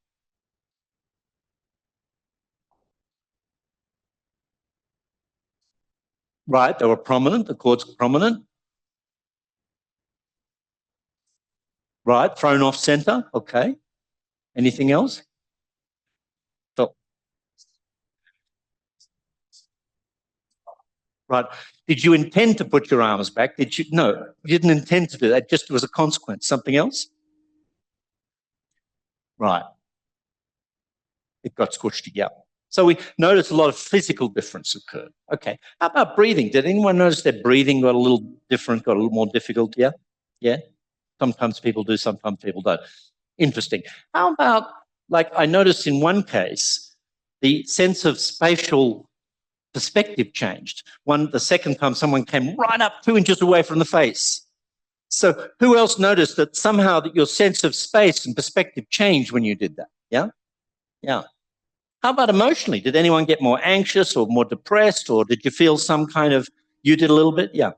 Right. They were prominent. The cords were prominent. Right. Thrown off center. Okay. Anything else? So, right. Did you intend to put your arms back? Did you? No, you didn't intend to do that. Just was a consequence. Something else? Right. It got squished together. So we noticed a lot of physical difference occurred. Okay. How about breathing? Did anyone notice their breathing got a little different, got a little more difficult? Yeah. Yeah. Sometimes people do, sometimes people don't. Interesting. How about, like, I noticed in one case, the sense of spatial perspective changed. The second time someone came right up 2 inches away from the face. So who else noticed that somehow that your sense of space and perspective changed when you did that? Yeah? Yeah. How about emotionally? Did anyone get more anxious or more depressed, or did you feel some kind of, you did a little bit? Yeah.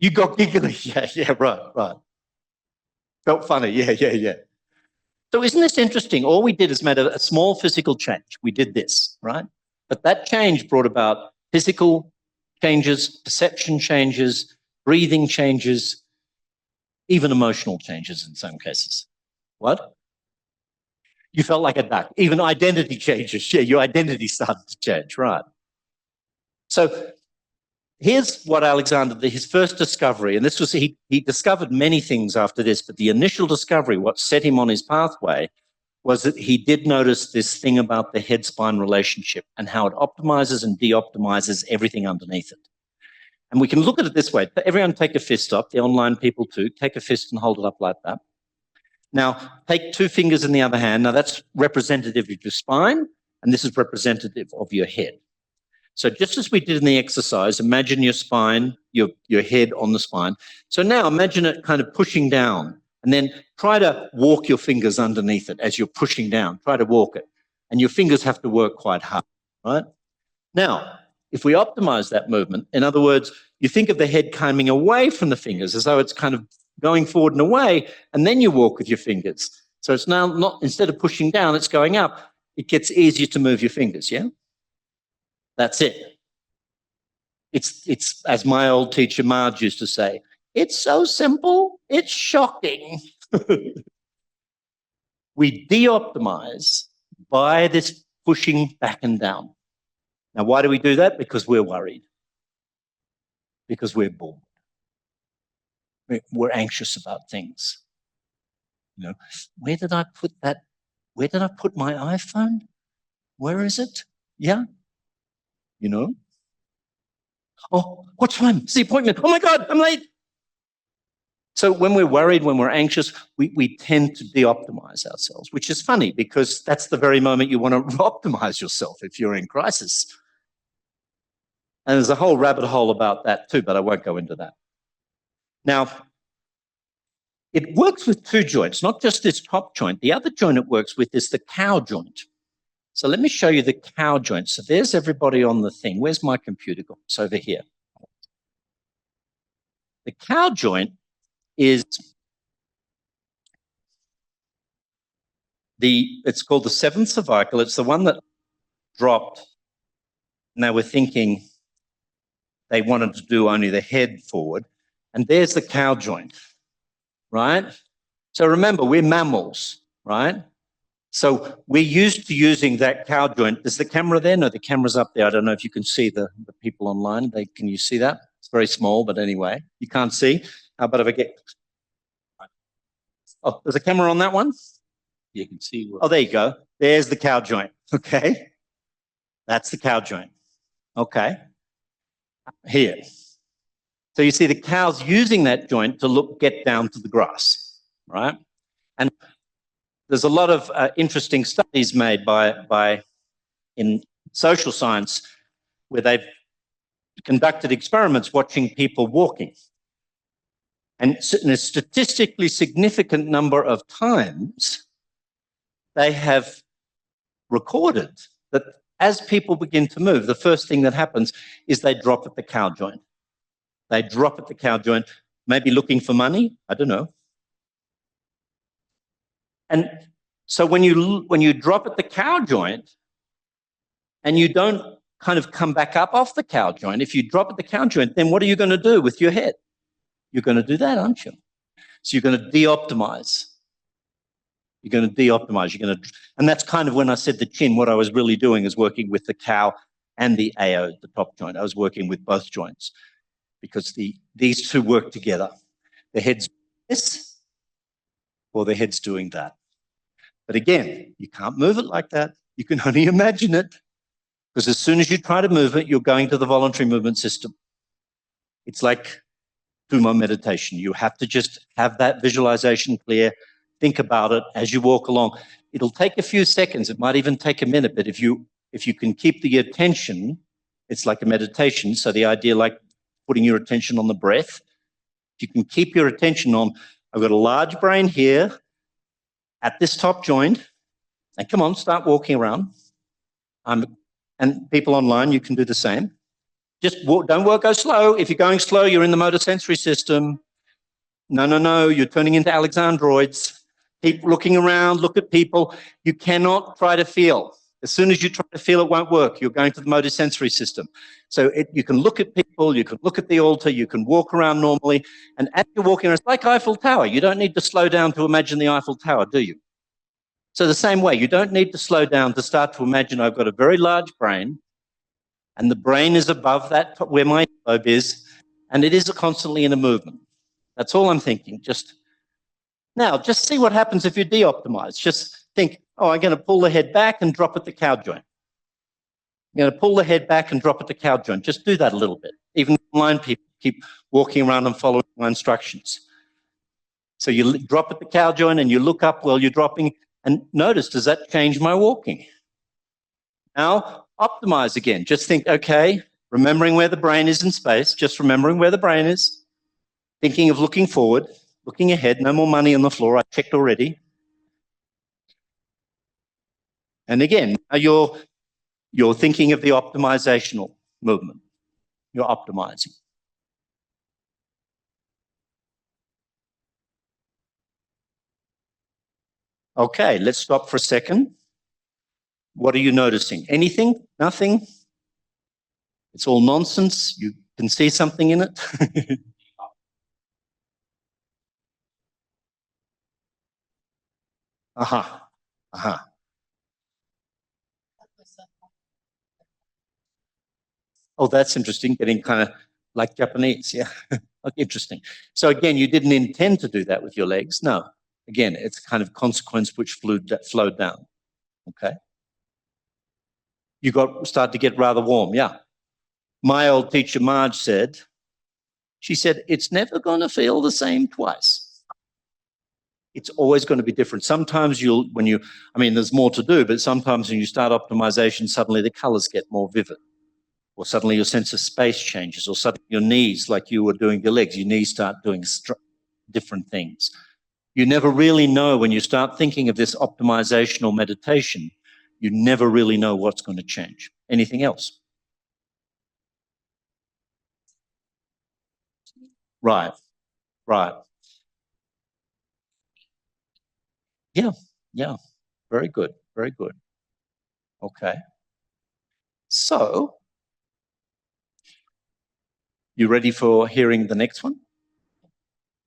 You got giggly. Yeah, right. Felt funny. Yeah. So isn't this interesting? All we did is made a small physical change. We did this, right? But that change brought about physical changes, perception changes, breathing changes, even emotional changes in some cases. What? You felt like a duck. Even identity changes. Yeah, your identity started to change, right? So here's what Alexander, his first discovery, and this was, he discovered many things after this, but the initial discovery, what set him on his pathway, was that he did notice this thing about the head-spine relationship and how it optimizes and de-optimizes everything underneath it. And we can look at it this way. Everyone take a fist up, the online people too. Take a fist and hold it up like that. Now, take 2 fingers in the other hand. Now, that's representative of your spine, and this is representative of your head. So just as we did in the exercise, imagine your spine, your head on the spine. So now imagine it kind of pushing down, and then try to walk your fingers underneath it as you're pushing down. Try to walk it. And your fingers have to work quite hard, right? Now, if we optimize that movement, in other words, you think of the head coming away from the fingers as though it's kind of going forward and away, and then you walk with your fingers. So it's now not, instead of pushing down, it's going up. It gets easier to move your fingers, yeah? That's it. It's as my old teacher Marge used to say, it's so simple, it's shocking. We de-optimize by this pushing back and down. Now, why do we do that? Because we're worried. Because we're bored. We're anxious about things. You know, where did I put that? Where did I put my iPhone? Where is it? Yeah. You know? Oh, what time? It's the appointment. Oh my God, I'm late. So when we're worried, when we're anxious, we tend to de-optimize ourselves, which is funny because that's the very moment you want to optimize yourself if you're in crisis. And there's a whole rabbit hole about that too, but I won't go into that. Now, it works with 2 joints, not just this top joint. The other joint it works with is the cow joint. So let me show you the cow joint. So there's everybody on the thing. Where's my computer gone? It's over here. The cow joint is it's called the 7th cervical. It's the one that dropped. And they were thinking they wanted to do only the head forward. And there's the cow joint, right? So remember, we're mammals, right? So we're used to using that cow joint. Is the camera there? No, the camera's up there. I don't know if you can see the people online. Can you see that? It's very small, but anyway, you can't see. How about if I get... Oh, there's a camera on that one? You can see. Oh, there you go. There's the cow joint. Okay. That's the cow joint. Okay. Here. So you see the cow's using that joint to get down to the grass, right? And there's a lot of interesting studies made in social science where they've conducted experiments watching people walking. And in a statistically significant number of times, they have recorded that as people begin to move, the first thing that happens is they drop at the cow joint. They drop at the cow joint, maybe looking for money, I don't know. And so when you drop at the cow joint and you don't kind of come back up off the cow joint, if you drop at the cow joint, then what are you going to do with your head? You're going to do that, aren't you? So you're going to de-optimize. You're going to de-optimize. And that's kind of when I said the chin, what I was really doing is working with the cow and the AO, the top joint. I was working with both joints because these two work together. The head's doing this or the head's doing that. But again, you can't move it like that. You can only imagine it because as soon as you try to move it, you're going to the voluntary movement system. It's like Tummo meditation. You have to just have that visualization clear. Think about it as you walk along. It'll take a few seconds. It might even take a minute, but if you can keep the attention, it's like a meditation. So the idea, like putting your attention on the breath, if you can keep your attention on, I've got a large brain here at this top joint, and come on, start walking around. And people online, you can do the same. Just walk, go slow. If you're going slow, you're in the motor sensory system. No, you're turning into Alexandroids. Keep looking around, look at people. You cannot try to feel. As soon as you try to feel, it won't work. You're going to the motor sensory system. So you can look at people, you can look at the altar, you can walk around normally. And as you're walking around, it's like Eiffel Tower. You don't need to slow down to imagine the Eiffel Tower, do you? So the same way, you don't need to slow down to start to imagine I've got a very large brain and the brain is above that, where my lobe is, and it is constantly in a movement. That's all I'm thinking. Just see what happens if you de-optimize. Just think, oh, I'm going to pull the head back and drop at the cow joint. I'm going to pull the head back and drop at the cow joint. Just do that a little bit. Even blind people keep walking around and following my instructions. So you drop at the cow joint and you look up while you're dropping and notice, does that change my walking? Now, optimize again. Just think, okay, remembering where the brain is in space, just remembering where the brain is, thinking of looking forward, looking ahead, no more money on the floor, I checked already. And again, you're thinking of the optimizational movement. You're optimizing. Okay, let's stop for a second. What are you noticing? Anything? Nothing? It's all nonsense? You can see something in it? Aha. Aha. Oh, that's interesting. Getting kind of like Japanese. Yeah. Interesting. So again, you didn't intend to do that with your legs. No. Again, it's kind of consequence which flowed down. Okay. You started to get rather warm. Yeah. My old teacher, Marge, she said, it's never going to feel the same twice. It's always going to be different. Sometimes there's more to do, but sometimes when you start optimization, suddenly the colors get more vivid. Or suddenly your sense of space changes, or suddenly your knees, like you were doing your legs, your knees start doing different things. You never really know when you start thinking of this optimizational meditation, you never really know what's going to change. Anything else? Right. Yeah. Very good. Okay. So, you ready for hearing the next one?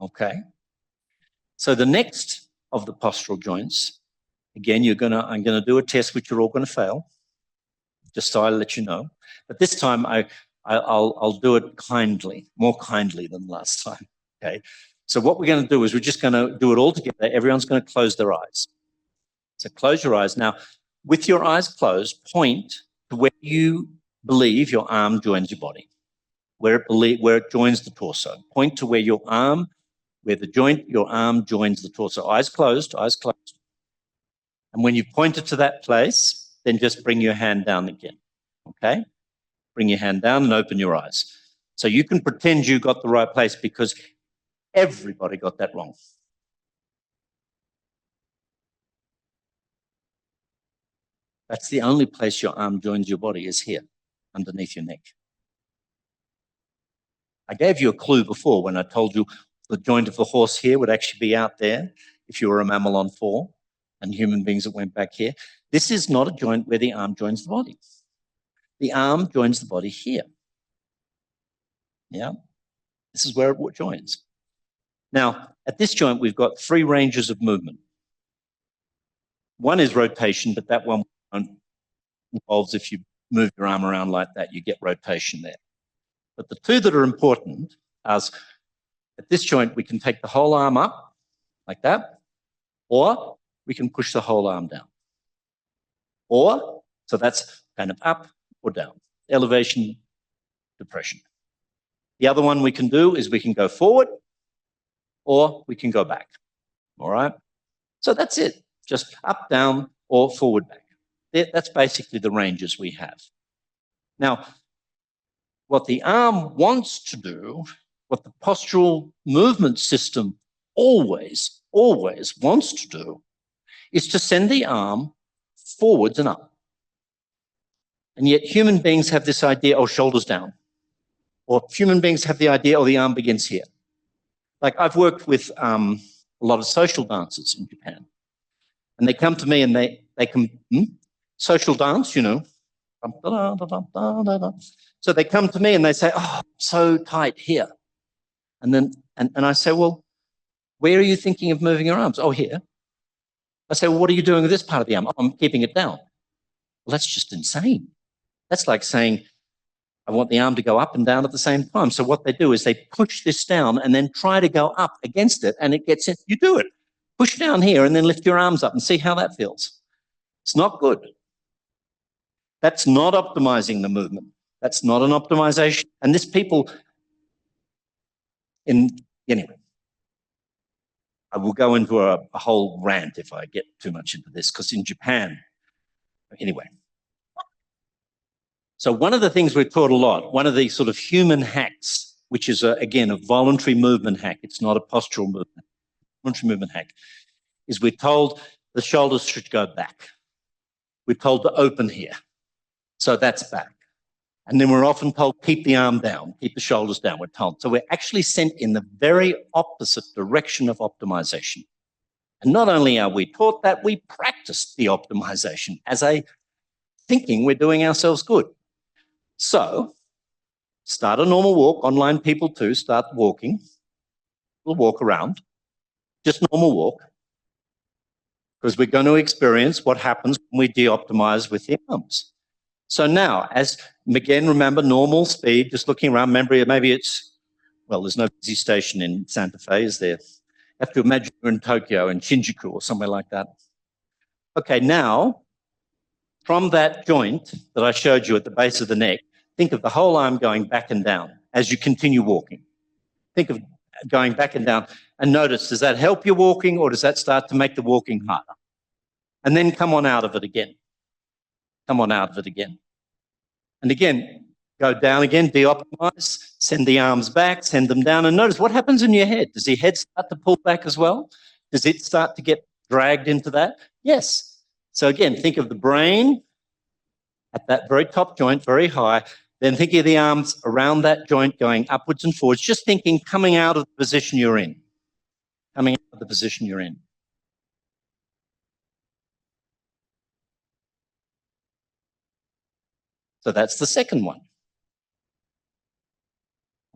Okay. So the next of the postural joints Again, I'm gonna do a test which you're all gonna fail, just so I'll let you know. But this time I'll do it kindly, more kindly than last time. Okay. So what we're gonna do is we're just gonna do it all together. Everyone's gonna close their eyes. So close your eyes. Now, with your eyes closed, point to where you believe your arm joins your body, where it joins the torso. Point to where your arm joins the torso. Eyes closed, eyes closed. And when you've pointed to that place, then just bring your hand down again, okay? Bring your hand down and open your eyes. So you can pretend you got the right place because everybody got that wrong. That's the only place your arm joins your body is here, underneath your neck. I gave you a clue before when I told you the joint of the horse here would actually be out there if you were a mammal on 4 and human beings that went back here. This is not a joint where the arm joins the body. The arm joins the body here. Yeah, this is where it joins. Now, at this joint, we've got 3 ranges of movement. One is rotation, but that one involves if you move your arm around like that, you get rotation there. But the 2 that are important are at this joint, we can take the whole arm up like that, or we can push the whole arm down. Or, so that's kind of up or down, elevation, depression. The other one we can do is we can go forward or we can go back, all right? So that's it, just up, down, or forward, back. That's basically the ranges we have. Now, what the arm wants to do, what the postural movement system always wants to do, is to send the arm forwards and up. And yet human beings have this idea, oh, shoulders down. Or human beings have the idea, oh, the arm begins here. Like I've worked with a lot of social dancers in Japan. And they come to me and they can, social dance, you know. So they come to me and they say, oh, so tight here. And then, and I say, well, where are you thinking of moving your arms? Oh, here. I say, well, what are you doing with this part of the arm? Oh, I'm keeping it down. Well, that's just insane. That's like saying, I want the arm to go up and down at the same time. So what they do is they push this down and then try to go up against it, and it gets in. You do it. Push down here and then lift your arms up and see how that feels. It's not good. That's not optimizing the movement. That's not an optimization. And this people anyway, I will go into a whole rant if I get too much into this, because in Japan, anyway. So one of the things we're taught a lot, one of the sort of human hacks, which is, again, a voluntary movement hack, it's not a postural movement, voluntary movement hack, is we're told the shoulders should go back. We're told to open here. So that's back. And then we're often told, keep the arm down, keep the shoulders down, we're told. So we're actually sent in the very opposite direction of optimization. And not only are we taught that, we practice the optimization as thinking we're doing ourselves good. So start a normal walk, online people too, start walking. We'll walk around, just normal walk, because we're going to experience what happens when we de-optimize with the arms. So now, again, remember normal speed, just looking around, remember maybe it's, well, there's no busy station in Santa Fe, is there? You have to imagine you're in Tokyo, in Shinjuku or somewhere like that. Okay, now, from that joint that I showed you at the base of the neck, think of the whole arm going back and down as you continue walking. Think of going back and down, and notice, does that help your walking or does that start to make the walking harder? And then come on out of it again. Come on out of it again. And again, go down again, de-optimize, send the arms back, send them down, and notice what happens in your head. Does your head start to pull back as well? Does it start to get dragged into that? Yes. So again, think of the brain at that very top joint, very high, then think of the arms around that joint going upwards and forwards, just thinking coming out of the position you're in. Coming out of the position you're in. So that's the second one.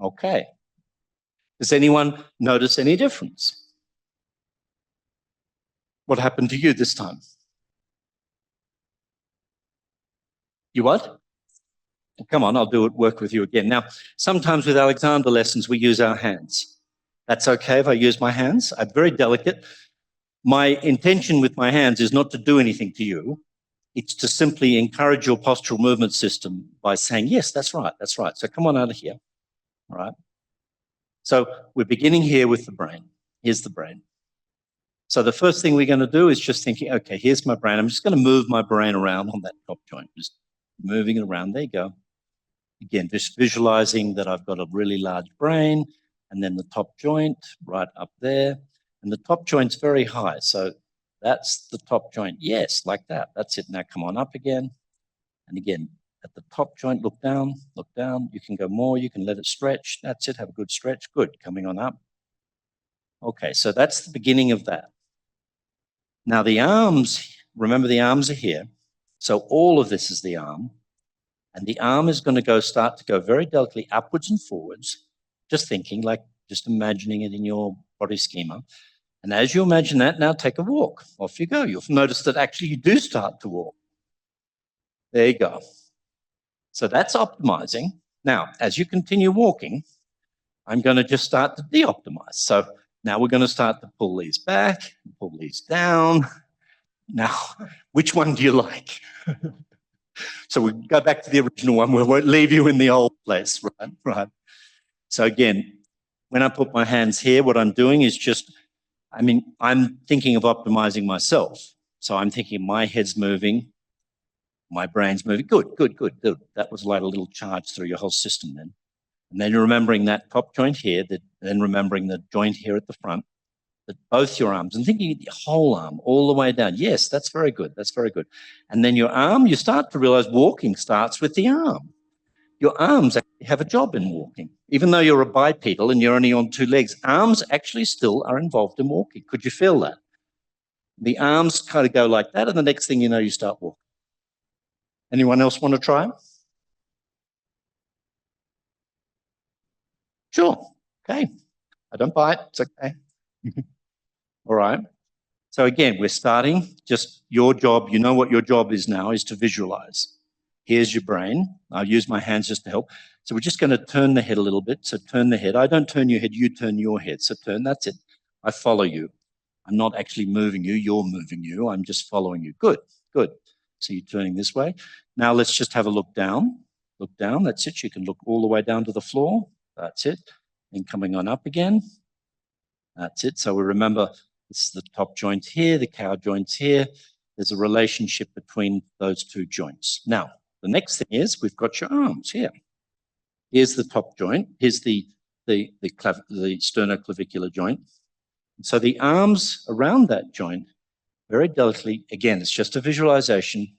Okay. Does anyone notice any difference? What happened to you this time? You what? Come on, I'll work with you again. Now, sometimes with Alexander lessons, we use our hands. That's okay if I use my hands. I'm very delicate. My intention with my hands is not to do anything to you. It's to simply encourage your postural movement system by saying, yes, that's right, that's right. So come on out of here, all right? So we're beginning here with the brain. Here's the brain. So the first thing we're going to do is just thinking, okay, here's my brain. I'm just going to move my brain around on that top joint, just moving it around. There you go. Again, just visualizing that I've got a really large brain and then the top joint right up there. And the top joint's very high. So that's the top joint. Yes, like that. That's it. Now come on up again. And again, at the top joint, look down, look down. You can go more. You can let it stretch. That's it. Have a good stretch. Good. Coming on up. Okay, so that's the beginning of that. Now the arms, remember the arms are here. So all of this is the arm. And the arm is going to start to go very delicately upwards and forwards, just thinking, like just imagining it in your body schema. And as you imagine that, now take a walk. Off you go. You'll notice that actually you do start to walk. There you go. So that's optimizing. Now, as you continue walking, I'm going to just start to de-optimize. So now we're going to start to pull these back, pull these down. Now, which one do you like? So we go back to the original one. We won't leave you in the old place, right? Right. So again, when I put my hands here, what I'm doing is just, I'm thinking of optimizing myself. So I'm thinking my head's moving, my brain's moving. Good, good, good, good. That was like a little charge through your whole system then. And then you're remembering that top joint here, then remembering the joint here at the front, that both your arms, and thinking the whole arm all the way down. Yes, that's very good. That's very good. And then your arm, you start to realize walking starts with the arm. Your arms actually have a job in walking. Even though you're a bipedal and you're only on two legs, arms actually still are involved in walking. Could you feel that? The arms kind of go like that, and the next thing you know, you start walking. Anyone else want to try? Sure. Okay. I don't bite. It's okay. All right. So again, we're starting, just your job, you know what your job is now, is to visualize. Here's your brain. I'll use my hands just to help. So we're just going to turn the head a little bit. So turn the head. I don't turn your head, you turn your head. So turn, that's it. I follow you. I'm not actually moving you, you're moving you. I'm just following you. Good, good. So you're turning this way. Now let's just have a look down. Look down, that's it. You can look all the way down to the floor. That's it. And coming on up again. That's it. So we remember this is the top joint here, the cow joint's here. There's a relationship between those two joints. Now, the next thing is we've got your arms here. Here's the top joint. Here's the sternoclavicular joint. And so the arms around that joint, very delicately, again, it's just a visualization.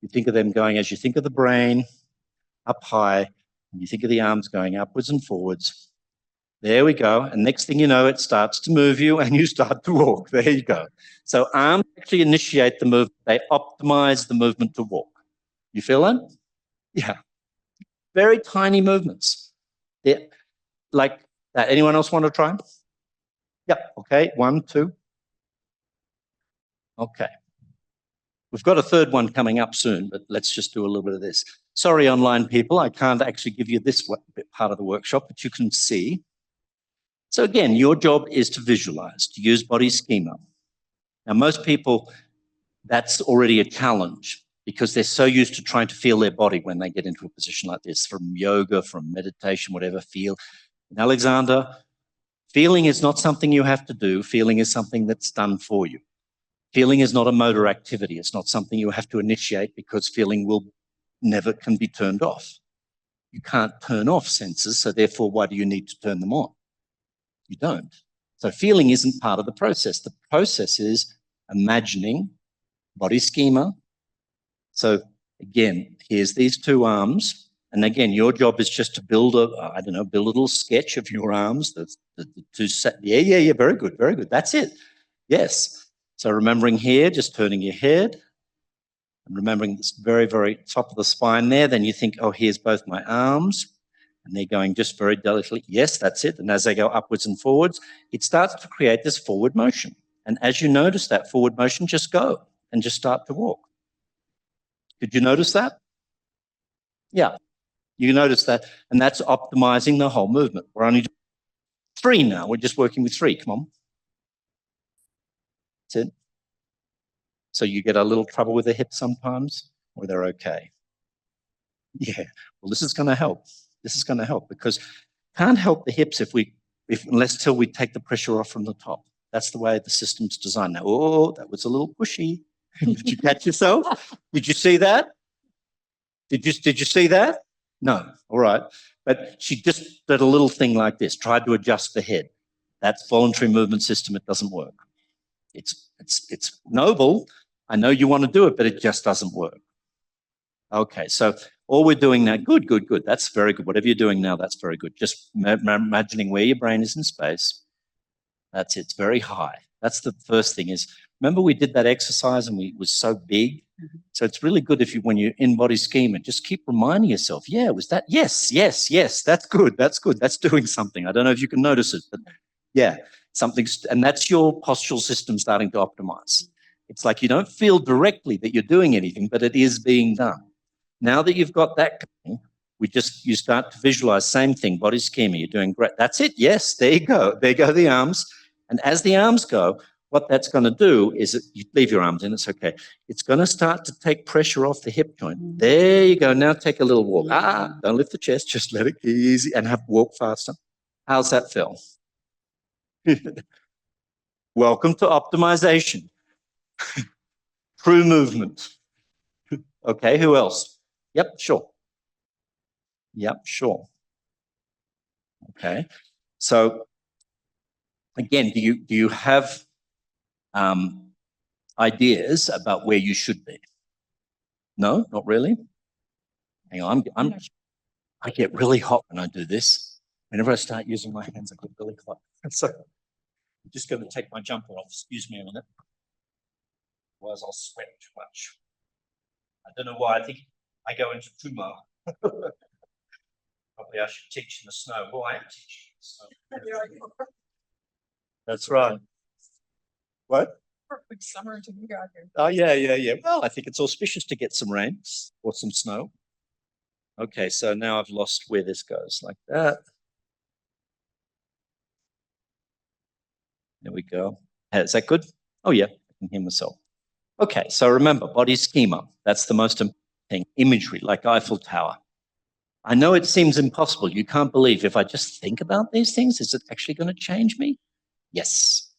You think of them going, as you think of the brain, up high, and you think of the arms going upwards and forwards. There we go. And next thing you know, it starts to move you and you start to walk. There you go. So arms actually initiate the movement. They optimize the movement to walk. You feel that? Yeah. Very tiny movements. Yeah. Like that. Anyone else want to try? Yeah. Okay. 1, 2. Okay. We've got a third one coming up soon, but let's just do a little bit of this. Sorry, online people, I can't actually give you this part of the workshop, but you can see. So again, your job is to visualize, to use body schema. Now, most people, that's already a challenge because they're so used to trying to feel their body when they get into a position like this, from yoga, from meditation, whatever, feel. In Alexander, feeling is not something you have to do. Feeling is something that's done for you. Feeling is not a motor activity. It's not something you have to initiate because feeling never can be turned off. You can't turn off senses, so therefore, why do you need to turn them on? You don't. So feeling isn't part of the process. The process is imagining body schema. So again, here's these two arms. And again, your job is just to build build a little sketch of your arms. The two set. Yeah, very good, very good. That's it. Yes. So remembering here, just turning your head and remembering this very, very top of the spine there. Then you think, oh, here's both my arms. And they're going just very delicately. Yes, that's it. And as they go upwards and forwards, it starts to create this forward motion. And as you notice that forward motion, just go and just start to walk. Did you notice that? Yeah, you notice that, and that's optimizing the whole movement. We're only doing 3 now. We're just working with 3. Come on. That's it. So you get a little trouble with the hips sometimes, or they're okay. Yeah. Well, this is going to help. This is going to help because can't help the hips unless till we take the pressure off from the top. That's the way the system's designed. Now, oh, that was a little pushy. Did you catch yourself? Did you see that? Did you see that? No. All right. But she just did a little thing like this, tried to adjust the head. That's voluntary movement system. It doesn't work. It's noble. I know you want to do it, but it just doesn't work. Okay, so all we're doing now, good. That's very good. Whatever you're doing now, that's very good. Just imagining where your brain is in space. That's it. It's very high. That's the first thing is, remember we did that exercise and it was so big? Mm-hmm. So it's really good if when you're in body schema, just keep reminding yourself, yeah, was that? Yes. That's good. That's doing something. I don't know if you can notice it, but yeah, and that's your postural system starting to optimize. It's like you don't feel directly that you're doing anything, but it is being done. Now that you've got that going, you start to visualize, same thing, body schema, you're doing great. That's it, yes, there you go. There go the arms. And as the arms go, what that's going to do is you leave your arms in, it's okay. It's going to start to take pressure off the hip joint. There you go. Now take a little walk. Don't lift the chest, just let it get easy and walk faster. How's that feel? Welcome to optimization. True movement. Okay, who else? Yep, sure. Okay, so again, do you have ideas about where you should be? No, not really. Hang on, I get really hot when I do this. Whenever I start using my hands, I get really hot. So I'm just going to take my jumper off. Excuse me a minute. Otherwise, I'll sweat too much. I don't know why. I think I go into Puma. Probably I should teach in the snow. Well, I am teaching in the snow. That's right. What? Perfect summer until you got here. Oh, yeah. Well, I think it's auspicious to get some rain or some snow. Okay, so now I've lost where this goes, like that. There we go. Is that good? Oh, yeah, I can hear myself. Okay, so remember, body schema. That's the most important thing. Imagery, like Eiffel Tower. I know it seems impossible. You can't believe if I just think about these things, is it actually going to change me? Yes,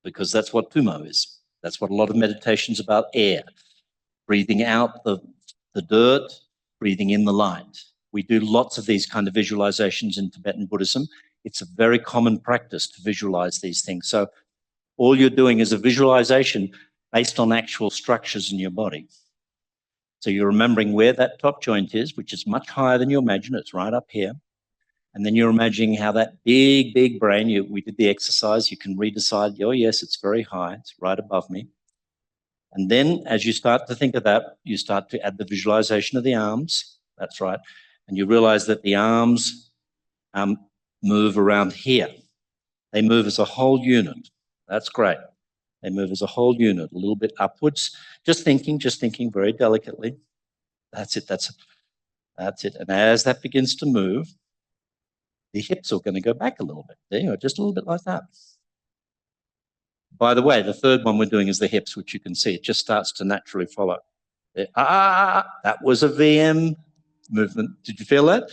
because that's what Tumo is. That's what a lot of meditation's about, air. Breathing out the dirt, breathing in the light. We do lots of these kind of visualizations in Tibetan Buddhism. It's a very common practice to visualize these things. So all you're doing is a visualization based on actual structures in your body. So you're remembering where that top joint is, which is much higher than you imagine. It's right up here. And then you're imagining how that big brain, we did the exercise, you can redecide, oh yes, it's very high, it's right above me. And then as you start to think of that, you start to add the visualization of the arms. That's right. And you realize that the arms move around here. They move as a whole unit. That's great. They move as a whole unit, a little bit upwards. Just thinking very delicately. That's it. And as that begins to move, the hips are going to go back a little bit. There you go, just a little bit like that. By the way, the third one we're doing is the hips, which you can see. It just starts to naturally follow. That was a VM movement. Did you feel that?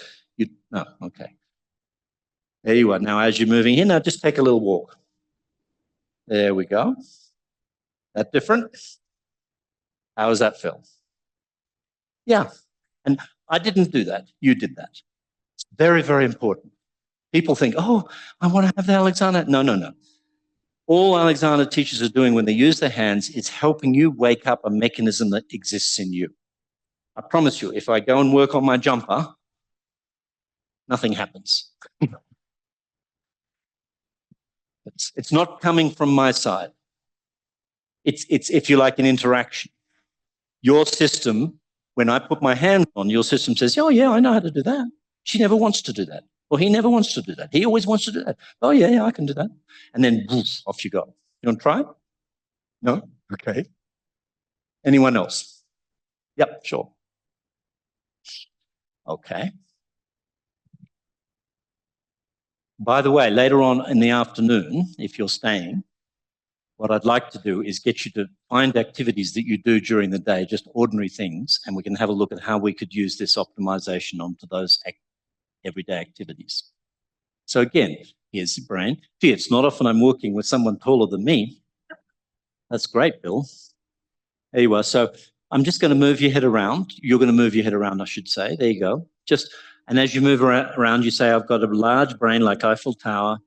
No, okay. There you are. Now, as you're moving here, now just take a little walk. There we go. That different? How does that feel? Yeah. And I didn't do that. You did that. It's very, very important. People think, oh, I want to have the Alexander. No. All Alexander teachers are doing when they use their hands is helping you wake up a mechanism that exists in you. I promise you, if I go and work on my jumper, nothing happens. It's not coming from my side. It's, if you like, an interaction. Your system, when I put my hand on, your system says, oh, yeah, I know how to do that. She never wants to do that. Or he never wants to do that. He always wants to do that. Oh, yeah, I can do that. And then woof, off you go. You want to try? No? Okay. Anyone else? Yep, sure. Okay. By the way, later on in the afternoon, if you're staying, what I'd like to do is get you to find activities that you do during the day, just ordinary things, and we can have a look at how we could use this optimization onto those everyday activities. So again, here's the brain. Gee, it's not often I'm working with someone taller than me. That's great, Bill. There you are. So I'm just going to move your head around. You're going to move your head around, I should say. There you go. And as you move around, you say, I've got a large brain like Eiffel Tower.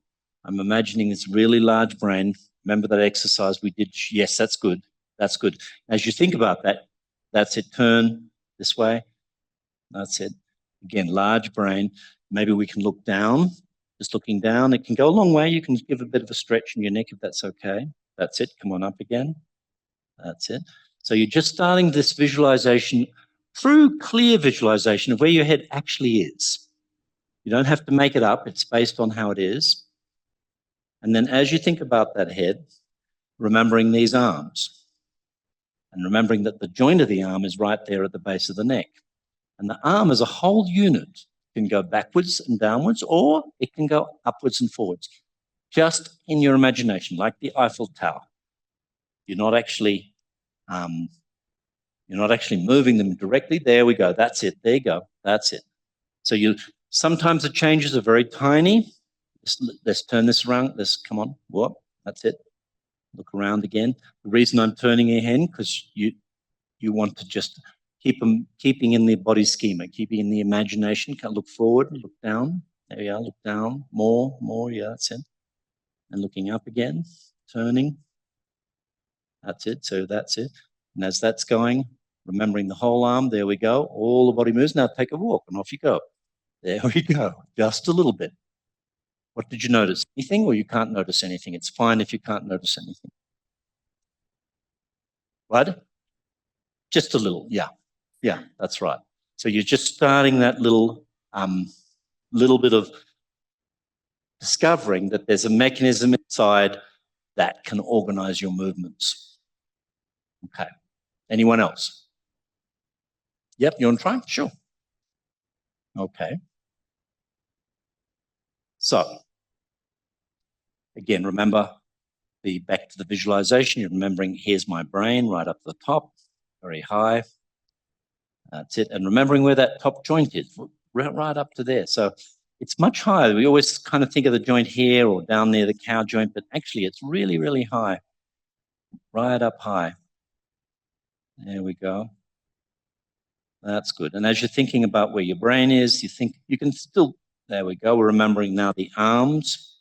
I'm imagining this really large brain. Remember that exercise we did? Yes, that's good. That's good. As you think about that, that's it. Turn this way. That's it. Again, large brain. Maybe we can look down. Just looking down. It can go a long way. You can give a bit of a stretch in your neck if that's okay. That's it. Come on up again. That's it. So you're just starting this visualization through clear visualization of where your head actually is. You don't have to make it up. It's based on how it is. And then as you think about that head, remembering these arms and remembering that the joint of the arm is right there at the base of the neck. And the arm as a whole unit can go backwards and downwards, or it can go upwards and forwards, just in your imagination, like the Eiffel Tower. You're not actually moving them directly. There we go. That's it. There you go. That's it. So sometimes the changes are very tiny. Let's turn this around. Come on. Whoop. That's it. Look around again. The reason I'm turning your hand, because you want to just keeping in the body schema, keeping in the imagination. Look forward, look down. There you are. Look down. More. Yeah, that's it. And looking up again. Turning. That's it. So that's it. And as that's going, remembering the whole arm, there we go. All the body moves. Now take a walk and off you go. There we go. Just a little bit. What did you notice? Anything, or you can't notice anything? It's fine if you can't notice anything. What? Just a little. Yeah. Yeah, that's right. So you're just starting that little bit of discovering that there's a mechanism inside that can organize your movements. Okay. Anyone else? Yep, you want to try? Sure. Okay. So, again, remember back to the visualization. You're remembering, here's my brain right up the top, very high. That's it. And remembering where that top joint is, right up to there. So it's much higher. We always kind of think of the joint here or down near the cow joint, but actually it's really, really high, right up high. There we go. That's good. And as you're thinking about where your brain is, you can still, there we go. We're remembering now the arms.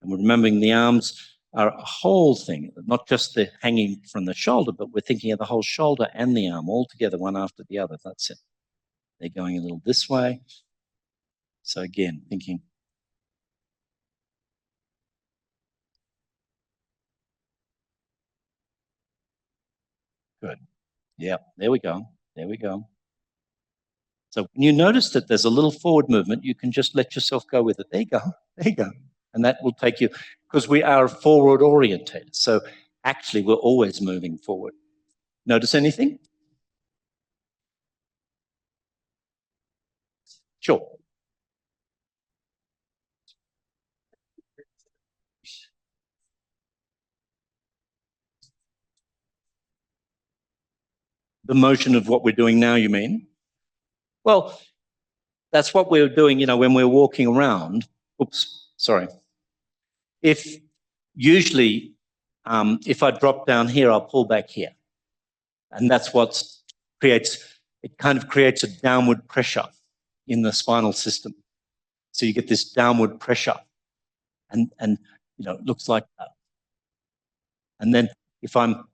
And we're remembering the arms are a whole thing, not just the hanging from the shoulder, but we're thinking of the whole shoulder and the arm all together, one after the other. That's it. They're going a little this way. So again, thinking. Good. Yeah, there we go. There we go. So when you notice that there's a little forward movement, you can just let yourself go with it. There you go. There you go. And that will take you, because we are forward oriented. So actually, we're always moving forward. Notice anything? Sure. The motion of what we're doing now, you mean? Well, that's what we're doing, when we're walking around. Oops, sorry. If usually, if I drop down here, I'll pull back here. And that's it kind of creates a downward pressure in the spinal system. So you get this downward pressure and it looks like that. And then if I'm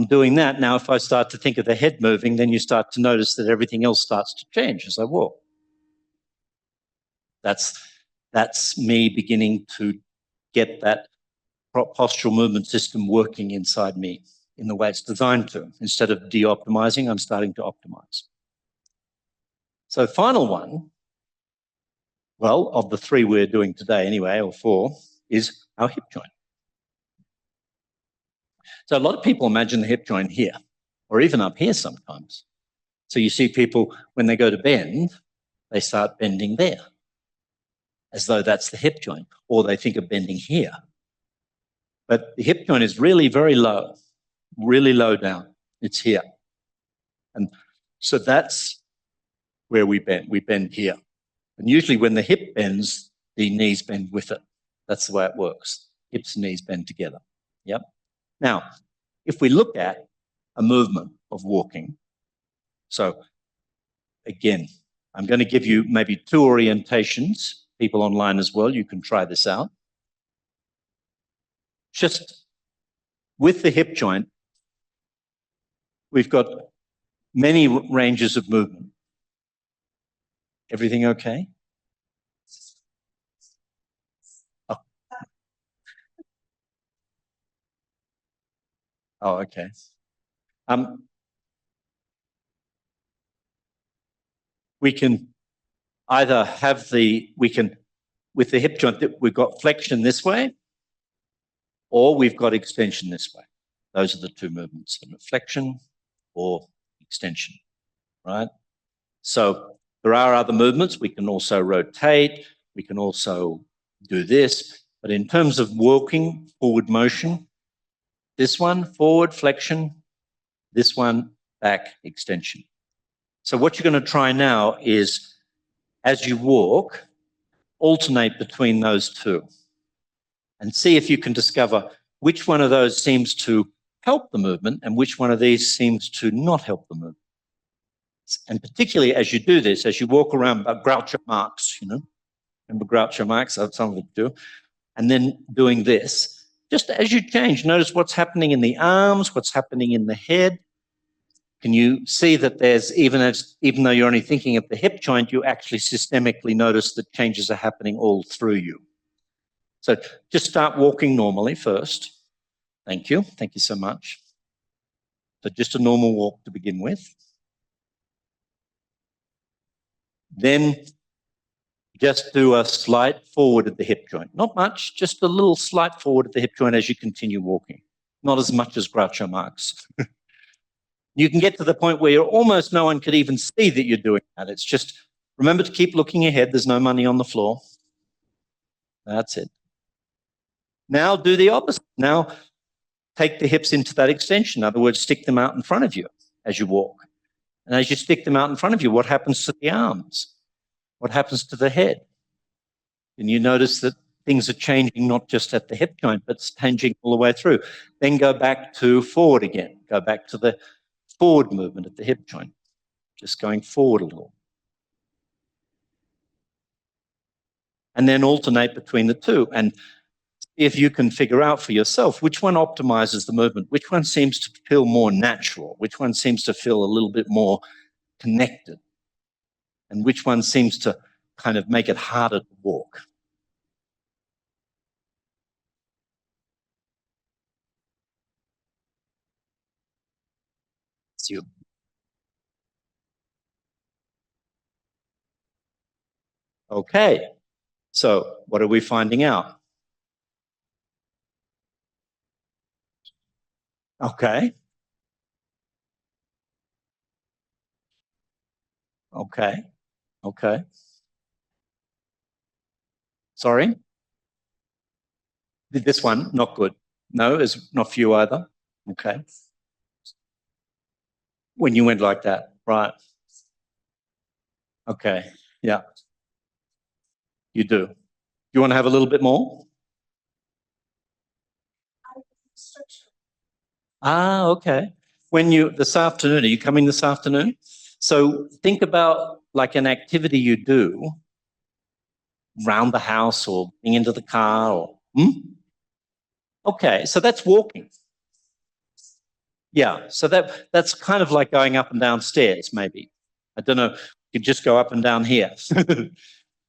doing that, now if I start to think of the head moving, then you start to notice that everything else starts to change as I walk. That's me beginning to get that postural movement system working inside me in the way it's designed to. Instead of de-optimizing, I'm starting to optimize. So final one, well, of the three we're doing today anyway, or four, is our hip joint. So a lot of people imagine the hip joint here, or even up here sometimes. So you see people, when they go to bend, they start bending there, as though that's the hip joint, or they think of bending here. But the hip joint is really very low down. It's here. And so that's where we bend. We bend here. And usually when the hip bends, the knees bend with it. That's the way it works. Hips and knees bend together. Yep. Now, if we look at a movement of walking, so again, I'm going to give you maybe 2 orientations, people online as well, you can try this out. Just with the hip joint, we've got many ranges of movement. Everything okay? Oh, okay. We can either have with the hip joint, we've got flexion this way, or we've got extension this way. Those are the 2 movements, flexion or extension, right? So there are other movements. We can also rotate. We can also do this. But in terms of walking, forward motion, this one, forward flexion, this one, back extension. So what you're going to try now is, as you walk, alternate between those 2 and see if you can discover which one of those seems to help the movement and which one of these seems to not help the movement. And particularly as you do this, as you walk around Groucho Marx, remember Groucho Marx? Some of you do. And then doing this, just as you change, notice what's happening in the arms, what's happening in the head. Can you see that there's, even though you're only thinking of the hip joint, you actually systemically notice that changes are happening all through you. So just start walking normally first. Thank you. Thank you so much. So just a normal walk to begin with. Then just do a slight forward at the hip joint. Not much, just a little slight forward at the hip joint as you continue walking. Not as much as Groucho Marx. You can get to the point where almost no one could even see that you're doing that. It's just, remember to keep looking ahead. There's no money on the floor. That's it. Now do the opposite. Now take the hips into that extension. In other words, stick them out in front of you as you walk. And as you stick them out in front of you, what happens to the arms? What happens to the head? And you notice that things are changing not just at the hip joint, but it's changing all the way through. Then go back to forward again. Go back to the forward movement at the hip joint. Just going forward a little. And then alternate between the 2. And if you can figure out for yourself which one optimizes the movement, which one seems to feel more natural, which one seems to feel a little bit more connected, and which one seems to kind of make it harder to walk. It's you. Okay, so what are we finding out? Okay. Okay. Okay. Sorry? This one, not good. No, it's not for you either. Okay. When you went like that, right? Okay. Yeah. You do. Do you want to have a little bit more? Ah, okay. This afternoon, are you coming this afternoon? So think about like an activity you do round the house or getting into the car or, Okay, so that's walking. Yeah, so that's kind of like going up and down stairs, maybe. I don't know, you just go up and down here.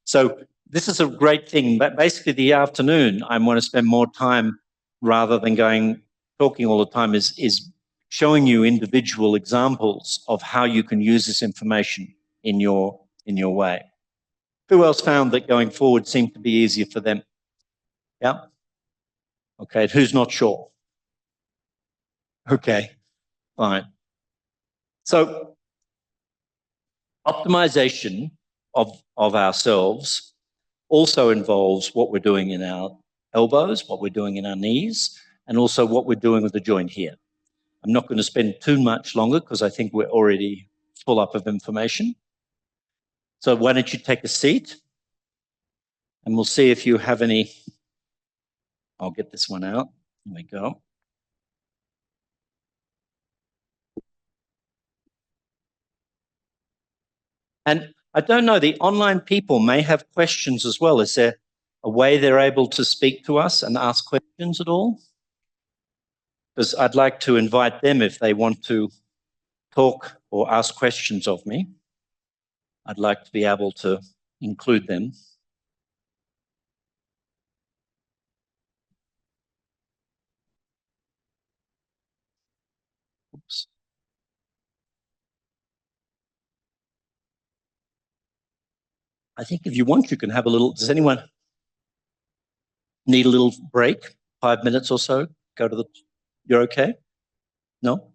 So this is a great thing, but basically the afternoon, I want to spend more time rather than talking all the time is showing you individual examples of how you can use this information in your way. Who else found that going forward seemed to be easier for them? Yeah? Okay, who's not sure? Okay, fine. So optimization of ourselves also involves what we're doing in our elbows, what we're doing in our knees, and also what we're doing with the joint here. I'm not going to spend too much longer because I think we're already full up of information. So why don't you take a seat and we'll see if you have any. I'll get this one out. Here we go. And I don't know, the online people may have questions as well. Is there a way they're able to speak to us and ask questions at all? Because I'd like to invite them if they want to talk or ask questions of me. I'd like to be able to include them. Oops. I think if you want, you can have a little. Does anyone need a little break? 5 minutes or so? Go to the. You're okay? No?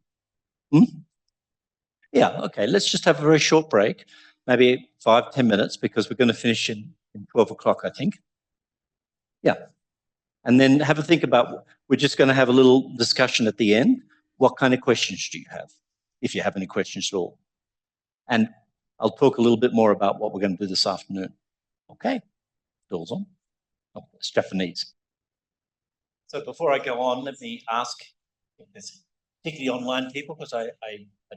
Yeah, okay. Let's just have a very short break, maybe 5-10 minutes, because we're going to finish in 12 o'clock, I think. Yeah. And then have a think about, we're just going to have a little discussion at the end. What kind of questions do you have, if you have any questions at all? And I'll talk a little bit more about what we're going to do this afternoon. Okay, doors on. Oh, it's Japanese. So before I go on, let me ask, particularly online people, because I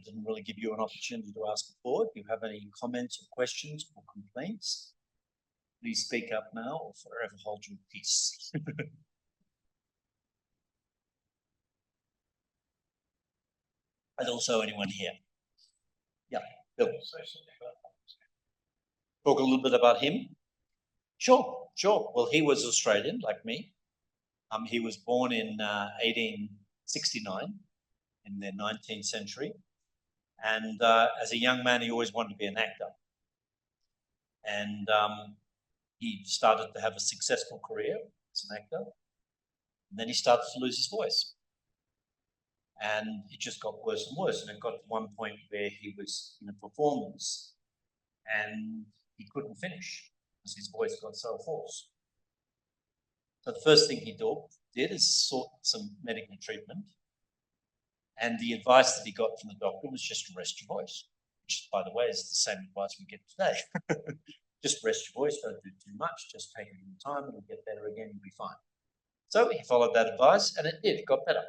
didn't really give you an opportunity to ask before. If you have any comments or questions or complaints, please speak up now or forever hold your peace. And also anyone here. Yeah, Bill. Talk a little bit about him. Sure. Well, he was Australian, like me. He was born in 1869 in the 19th century. And as a young man, he always wanted to be an actor. And he started to have a successful career as an actor. And then he started to lose his voice. And it just got worse and worse. And it got to one point where he was in a performance and he couldn't finish because his voice got so hoarse. So the first thing he did is sought some medical treatment. And the advice that he got from the doctor was just to rest your voice, which, by the way, is the same advice we get today. Just rest your voice, don't do too much, just take a little time, it'll get better again, you'll be fine. So he followed that advice and it did, it got better.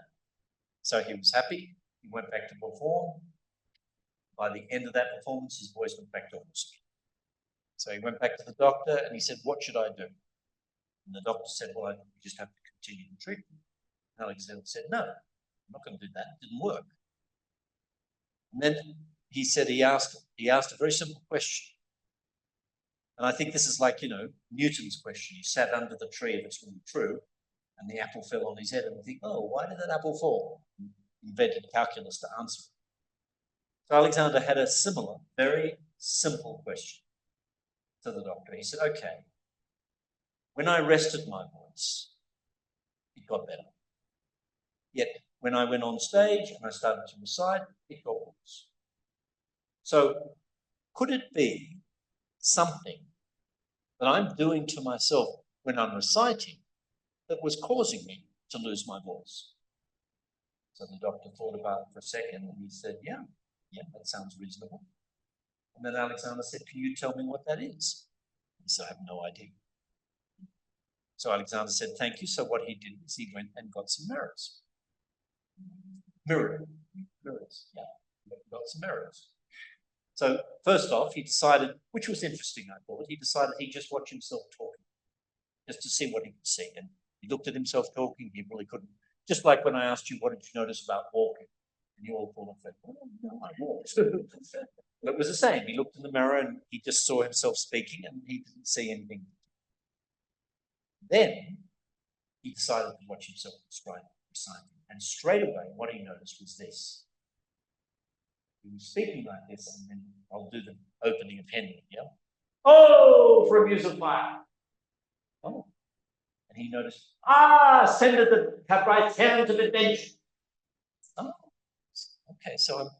So he was happy, he went back to perform. By the end of that performance, his voice went back to hoarse. So he went back to the doctor and he said, what should I do? And the doctor said, well, you just have to continue the treatment. And Alexander said, no, I'm not going to do that, it didn't work. And then he said he asked a very simple question. And I think this is like, Newton's question. He sat under the tree if it's really true, and the apple fell on his head, and we think, oh, why did that apple fall? He invented calculus to answer it. So Alexander had a similar, very simple question to the doctor. He said, okay, when I rested my voice, it got better. Yet when I went on stage and I started to recite, it got worse. So could it be something that I'm doing to myself when I'm reciting that was causing me to lose my voice? So the doctor thought about it for a second and he said, yeah, that sounds reasonable. And then Alexander said, can you tell me what that is? He said, I have no idea. So Alexander said, thank you. So what he did is he went and got some mirrors. Mirrors, yeah, got some mirrors. So first off, he decided, which was interesting, I thought, he decided he'd just watch himself talking, just to see what he could see. And he looked at himself talking, he really couldn't. Just like when I asked you, what did you notice about walking? And you all thought of it, oh, no, I walked. But it was the same. He looked in the mirror and he just saw himself speaking and he didn't see anything. Then he decided to watch himself reciting. And straight away, what he noticed was this. He was speaking like this, and then I'll do the opening of Henry, yeah? Oh, for abuse of fire. Oh. And he noticed, send the right hand to the bench. Oh, okay, so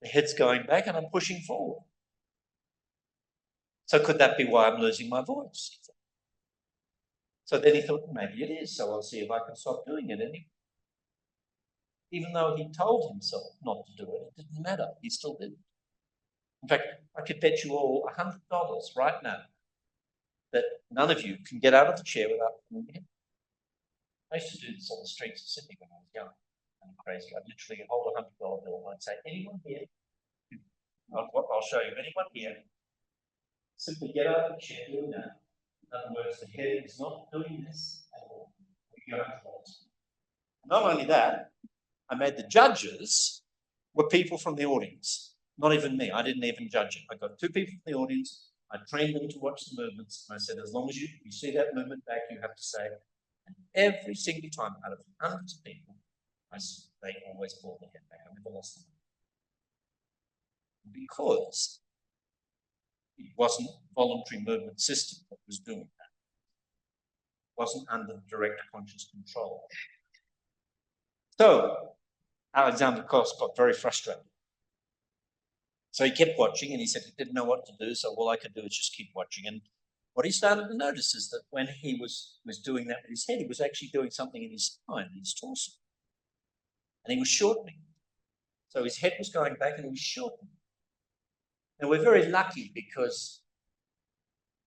the head's going back and I'm pushing forward. So could that be why I'm losing my voice? So then he thought, maybe it is, so I'll see if I can stop doing it anyway. Even though he told himself not to do it, it didn't matter. He still did. In fact, I could bet you all $100 right now that none of you can get out of the chair without pulling your head. I used to do this on the streets of Sydney when I was young and crazy. I'd literally hold a $100 bill and I'd say, anyone here? I'll show you. Anyone here? Simply get out of the chair, do that. In other words, the head is not doing this at all. Not only that, I made the judges were people from the audience, not even me. I didn't even judge it. I got 2 people from the audience. I trained them to watch the movements. And I said, as long as you see that movement back, you have to say it. And every single time out of hundreds of people, they always pulled their head back. I never lost them. Because it wasn't voluntary movement system that was doing that. It wasn't under direct conscious control. So Alexander, of course, got very frustrated. So he kept watching and he said he didn't know what to do. So all I could do is just keep watching. And what he started to notice is that when he was doing that with his head, he was actually doing something in his spine, in his torso. And he was shortening. So his head was going back and he was shortening. Now we're very lucky because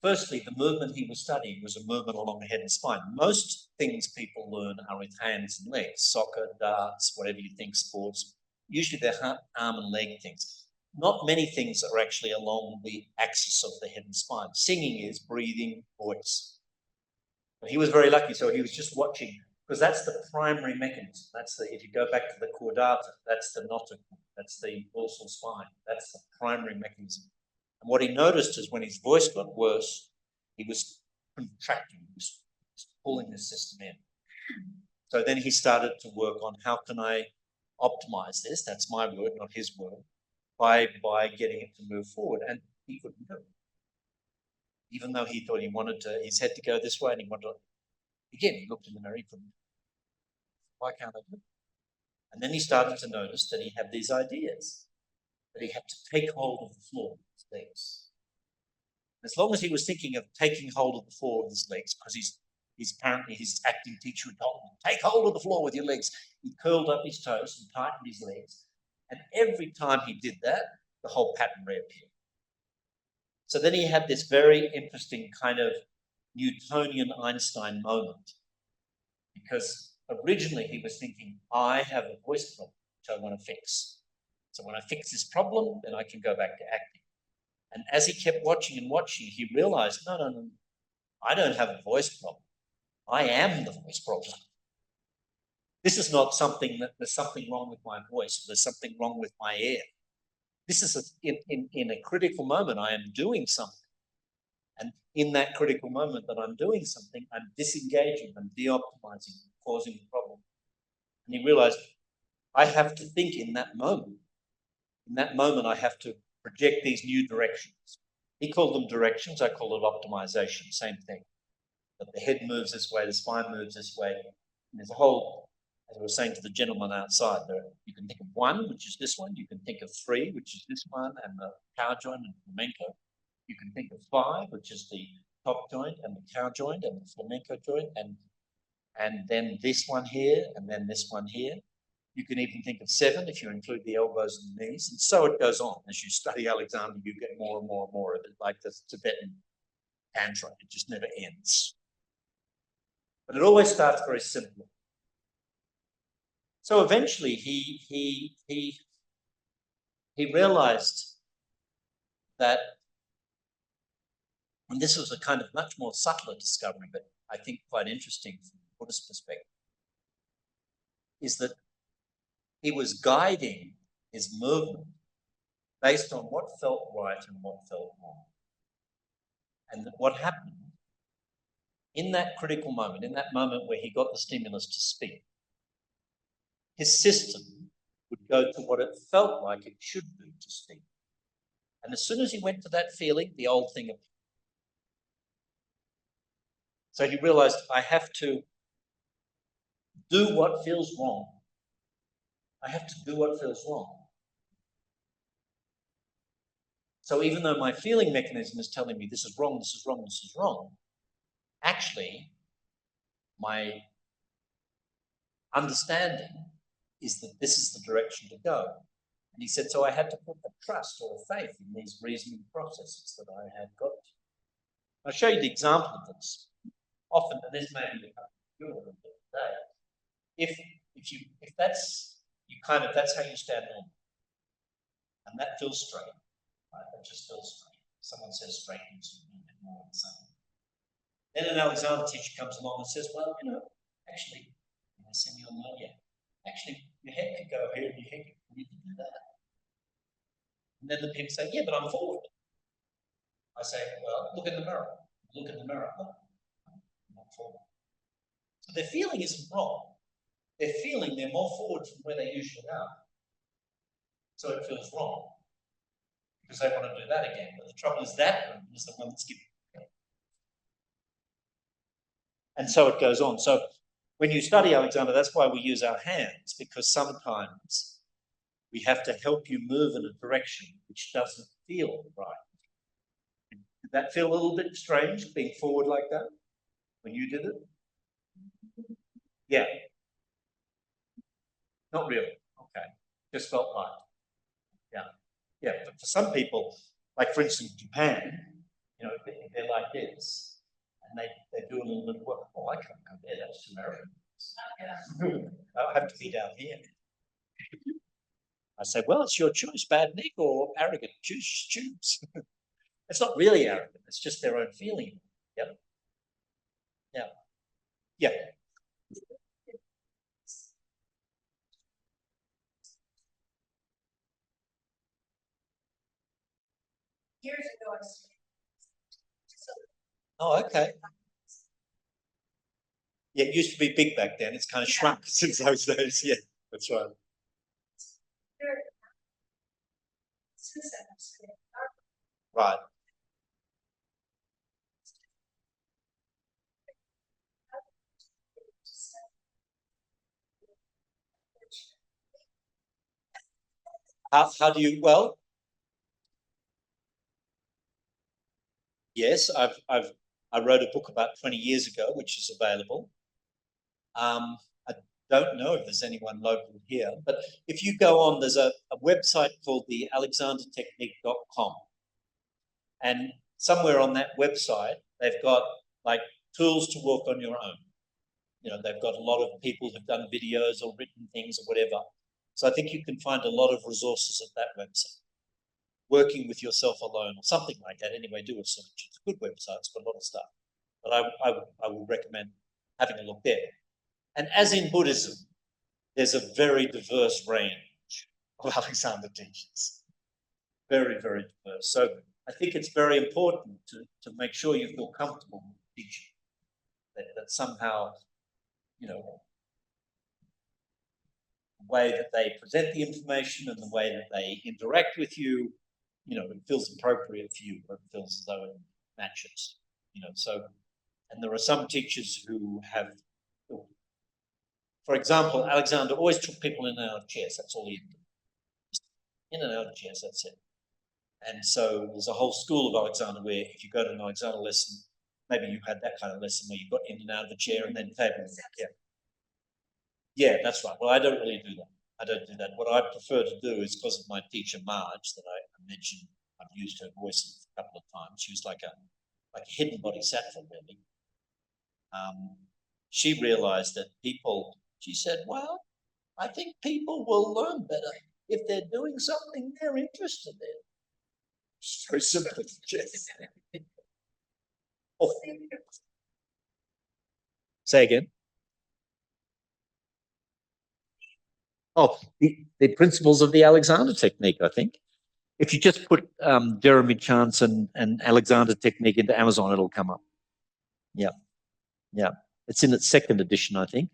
firstly, the movement he was studying was a movement along the head and spine. Most things people learn are with hands and legs, soccer, darts, whatever you think, sports. Usually they're arm and leg things. Not many things are actually along the axis of the head and spine. Singing is breathing, voice. But he was very lucky, so he was just watching, because that's the primary mechanism. That's if you go back to the chordata, that's the nautical, that's the dorsal spine. That's the primary mechanism. And what he noticed is when his voice got worse, he was contracting, he was pulling the system in. So then he started to work on how can I optimize this, that's my word, not his word, by getting it to move forward. And he couldn't do it. Even though he thought he wanted his head to go this way and he wanted to, again, he looked in the mirror, he couldn't. Why can't I do it? And then he started to notice that he had these ideas, that he had to take hold of the floor with his legs. As long as he was thinking of taking hold of the floor with his legs, because he's apparently his acting teacher had told him, take hold of the floor with your legs. He curled up his toes and tightened his legs. And every time he did that, the whole pattern reappeared. So then he had this very interesting kind of Newtonian Einstein moment, because originally he was thinking, I have a voice problem which I want to fix. So when I fix this problem, then I can go back to acting. And as he kept watching and watching, he realized, no, I don't have a voice problem. I am the voice problem. This is not something that there's something wrong with my voice, or there's something wrong with my air. This is in a critical moment, I am doing something. And in that critical moment that I'm doing something, I'm disengaging, I'm de-optimizing, causing the problem. And he realized, I have to think in that moment. In that moment, I have to project these new directions. He called them directions, I call it optimization, same thing. That the head moves this way, the spine moves this way. And there's a whole, as I was saying to the gentleman outside, you can think of 1, which is this one. You can think of 3, which is this one, and the cow joint and flamenco. You can think of 5, which is the top joint and the cow joint and the flamenco joint, and then this one here, and then this one here. You can even think of 7 if you include the elbows and the knees, and so it goes on. As you study Alexander, you get more and more and more of it, like the Tibetan tantra. It just never ends. But it always starts very simple. So eventually he realized that, and this was a kind of much more subtler discovery, but I think quite interesting from a Buddhist perspective, is that he was guiding his movement based on what felt right and what felt wrong. And what happened in that critical moment, in that moment where he got the stimulus to speak, his system would go to what it felt like it should do to speak. And as soon as he went to that feeling, the old thing appeared. So he realized, I have to do what feels wrong. I have to do what feels wrong. So even though my feeling mechanism is telling me this is wrong, this is wrong, this is wrong, actually, my understanding is that this is the direction to go. And he said, so I had to put a trust or a faith in these reasoning processes that I had got. I'll show you the example of this. Often, and this may be a little bit today, if that's that's how you stand on, and that feels straight, right? That just feels straight. Someone says straight means a little bit more than something. Then an Alexander teacher comes along and says, well, actually, I send you on yeah. Actually, your head could go here and your head could do that. And then the people say, yeah, but I'm forward. I say, well, look in the mirror. Look in the mirror. Oh, I'm not forward. So their feeling isn't wrong. They're feeling they're more forward from where they usually are. So it feels wrong because they want to do that again. But the trouble is that one is the one that's giving. And so it goes on. So when you study Alexander, that's why we use our hands, because sometimes we have to help you move in a direction which doesn't feel right. Did that feel a little bit strange, being forward like that, when you did it? Yeah. Not really. Okay. Just felt right. Yeah. Yeah. But for some people, like for instance, Japan, they're like this. And they do a little bit of work. Oh, I can't go there. That's too American. I'll have to be down here. I say, well, it's your choice, bad Nick or arrogant. Choose. It's not really arrogant. It's just their own feeling. Yep. Yeah. Yeah. Years ago, Oh, okay. Yeah, it used to be big back then. It's kind of shrunk since those days. Yeah, that's right. Right. How do you, well, yes, I wrote a book about 20 years ago, which is available. I don't know if there's anyone local here, but if you go on, there's a website called the alexandertechnique.com. And somewhere on that website, they've got like tools to work on your own. They've got a lot of people who've done videos or written things or whatever. So I think you can find a lot of resources at that website. Working with yourself alone or something like that. Anyway, do a search. It's a good website. It's got a lot of stuff. But I would recommend having a look there. And as in Buddhism, there's a very diverse range of Alexander teachings. Very, very diverse. So I think it's very important to make sure you feel comfortable with teaching. That somehow, the way that they present the information and the way that they interact with you, it feels appropriate for you, or it feels as though it matches, so, and there are some teachers who have, for example, Alexander always took people in and out of chairs. That's all he did. In and out of chairs, that's it. And so there's a whole school of Alexander where if you go to an Alexander lesson, maybe you had that kind of lesson where you got in and out of the chair and then table. Yeah. Yeah, that's right. Well, I don't really do that. I don't do that. What I prefer to do is, because of my teacher Marge that I mentioned, I've used her voice a couple of times. She was like a hidden bodhisattva, really. She realized that she said, well, I think people will learn better if they're doing something they're interested in. So simple. Yes. Oh. Say again. Oh, the principles of the Alexander technique, I think. If you just put Jeremy Chance and Alexander technique into Amazon, it'll come up. Yeah. Yeah. It's in its second edition, I think.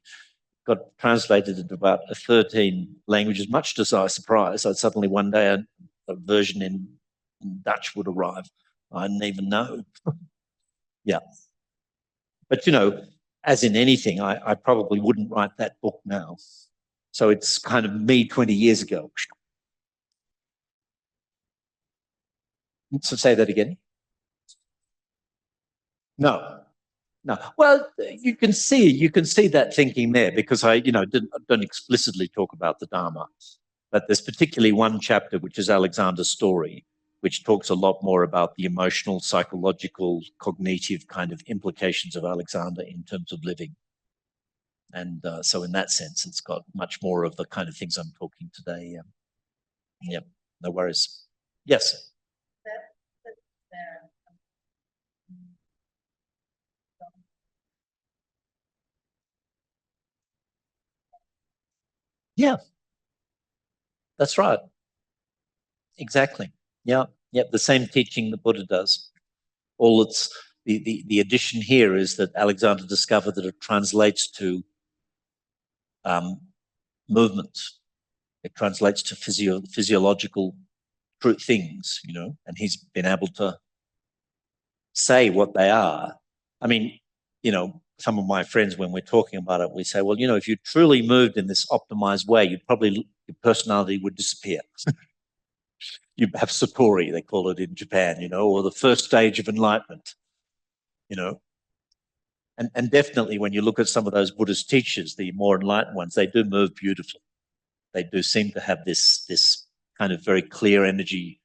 Got translated into about 13 languages, much to our surprise. So suddenly one day a version in Dutch would arrive. I didn't even know. Yeah. But, as in anything, I probably wouldn't write that book now. So it's kind of me 20 years ago. So say that again. No, no. Well, you can see that thinking there, because I, don't explicitly talk about the Dharma, but there's particularly one chapter, which is Alexander's story, which talks a lot more about the emotional, psychological, cognitive kind of implications of Alexander in terms of living. And so in that sense, it's got much more of the kind of things I'm talking today. Yep, no worries. Yes. Yeah, that's right. Exactly. Yeah. Yep. The same teaching the Buddha does. All it's the addition here is that Alexander discovered that it translates to movements. It translates to physiological true things, and he's been able to say what they are. I mean, some of my friends, when we're talking about it, we say, well, if you truly moved in this optimized way, your personality would disappear. You have Satori, they call it in Japan, or the first stage of enlightenment, And definitely when you look at some of those Buddhist teachers, the more enlightened ones, they do move beautifully. They do seem to have this kind of very clear energy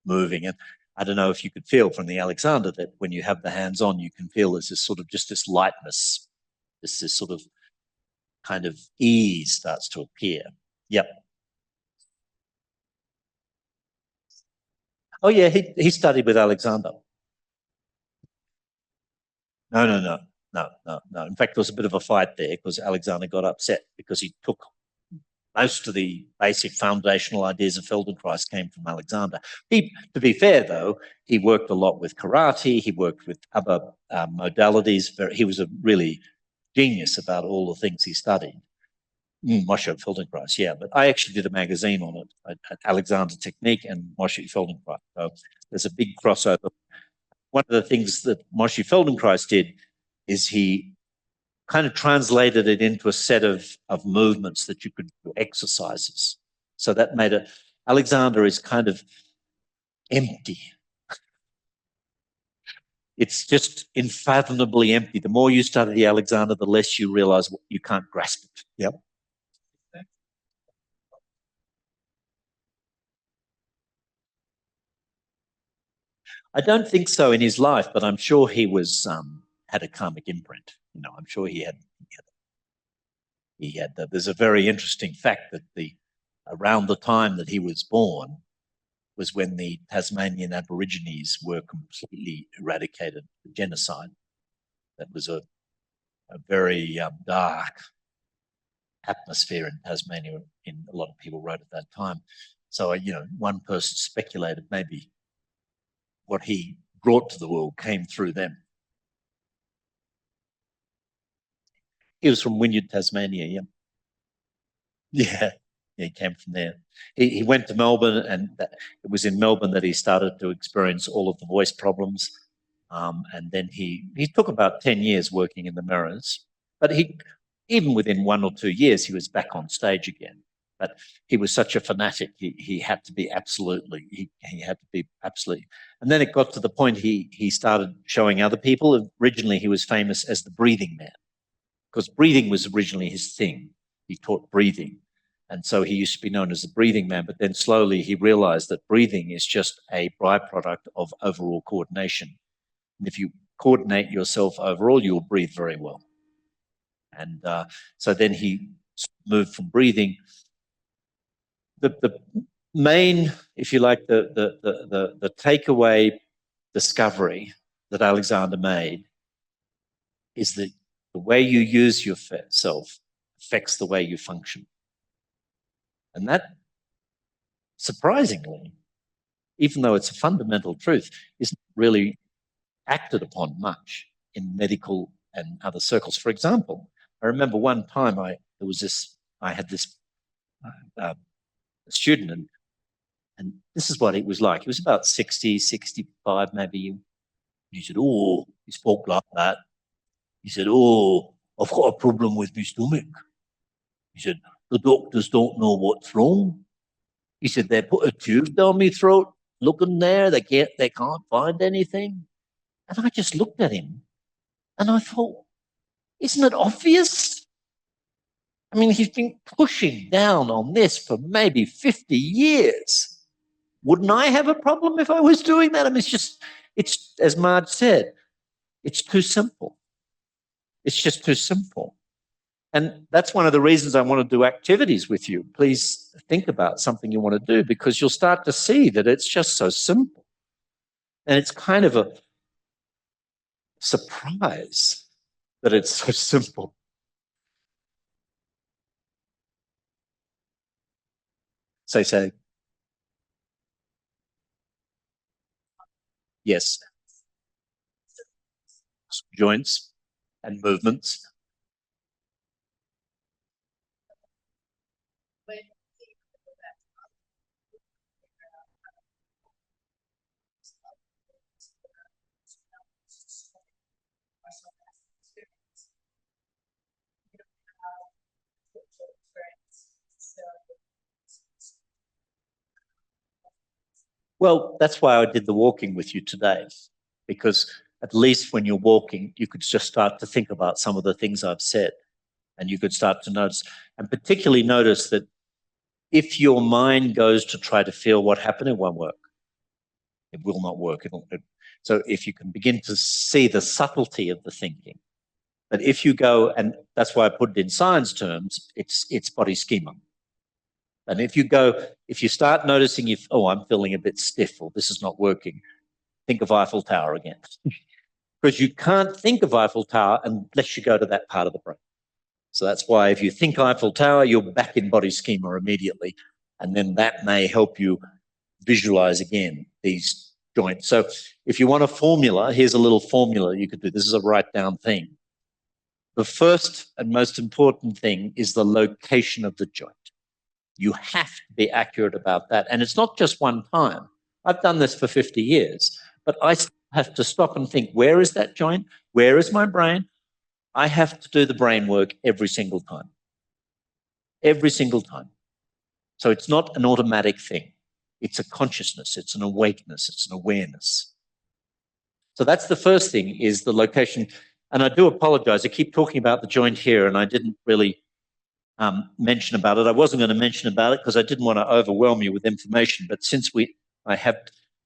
moving. And I don't know if you could feel from the Alexander that when you have the hands on, you can feel there's this sort of just this lightness, this sort of kind of ease starts to appear. Yep. Oh yeah, he studied with Alexander. No. In fact, there was a bit of a fight there because Alexander got upset because he took most of the basic foundational ideas of Feldenkrais came from Alexander. To be fair, though, he worked a lot with karate. He worked with other modalities. He was a really genius about all the things he studied. Moshe Feldenkrais, yeah. But I actually did a magazine on it, Alexander Technique and Moshe Feldenkrais. So there's a big crossover. One of the things that Moshe Feldenkrais did is he kind of translated it into a set of movements that you could do, exercises. So that made it, Alexander is kind of empty. It's just unfathomably empty. The more you study the Alexander, the less you realize you can't grasp it. Yep. I don't think so in his life, but I'm sure he was had a karmic imprint. I'm sure he had. There's a very interesting fact that around the time that he was born was when the Tasmanian Aborigines were completely eradicated, genocide. That was a very dark atmosphere in Tasmania. A lot of people wrote at that time. So, one person speculated maybe what he brought to the world came through them. He was from Wynyard, Tasmania, yeah. Yeah, he came from there. He went to Melbourne, and it was in Melbourne that he started to experience all of the voice problems. And then he took about 10 years working in the mirrors, but even within 1 or 2 years, he was back on stage again. But he was such a fanatic, he had to be absolutely, he had to be absolutely. And then it got to the point he started showing other people. Originally, he was famous as the breathing man, because breathing was originally his thing. He taught breathing. And so he used to be known as the breathing man, but then slowly he realized that breathing is just a byproduct of overall coordination. And if you coordinate yourself overall, you'll breathe very well. And so then he moved from breathing. The main, if you like, the takeaway discovery that Alexander made is that the way you use yourself affects the way you function. And that, surprisingly, even though it's a fundamental truth, isn't really acted upon much in medical and other circles. For example, I remember one time I had this student, and this is what it was like. He was about 60, 65 maybe. He said, oh, he spoke like that. He said, oh, I've got a problem with my stomach. He said, the doctors don't know what's wrong. He said, they put a tube down my throat looking there. They can't find anything. And I just looked at him and I thought, isn't it obvious? I mean, he's been pushing down on this for maybe 50 years. Wouldn't I have a problem if I was doing that? I mean, it's as Marge said, it's too simple. It's just too simple. And that's one of the reasons I want to do activities with you. Please think about something you want to do, because you'll start to see that it's just so simple. And it's kind of a surprise that it's so simple. Say. Yes. Joints and movements. Well, that's why I did the walking with you today, because at least when you're walking, you could just start to think about some of the things I've said, and you could start to notice, and particularly notice that if your mind goes to try to feel what happened, it won't work. It will not work. So if you can begin to see the subtlety of the thinking, that if you go, and that's why I put it in science terms, it's body schema. And if you start noticing I'm feeling a bit stiff, or this is not working, think of Eiffel Tower again. Because you can't think of Eiffel Tower unless you go to that part of the brain. So that's why if you think Eiffel Tower, you're back in body schema immediately. And then that may help you visualize again these joints. So if you want a formula, here's a little formula you could do. This is a write down thing. The first and most important thing is the location of the joint. You have to be accurate about that. And it's not just one time. I've done this for 50 years, but I have to stop and think, where is that joint? Where is my brain? I have to do the brain work every single time. Every single time. So it's not an automatic thing. It's a consciousness. It's an awakeness. It's an awareness. So that's the first thing, is the location. And I do apologize. I keep talking about the joint here, and I didn't really mention about it. I wasn't going to mention about it because I didn't want to overwhelm you with information. But since I have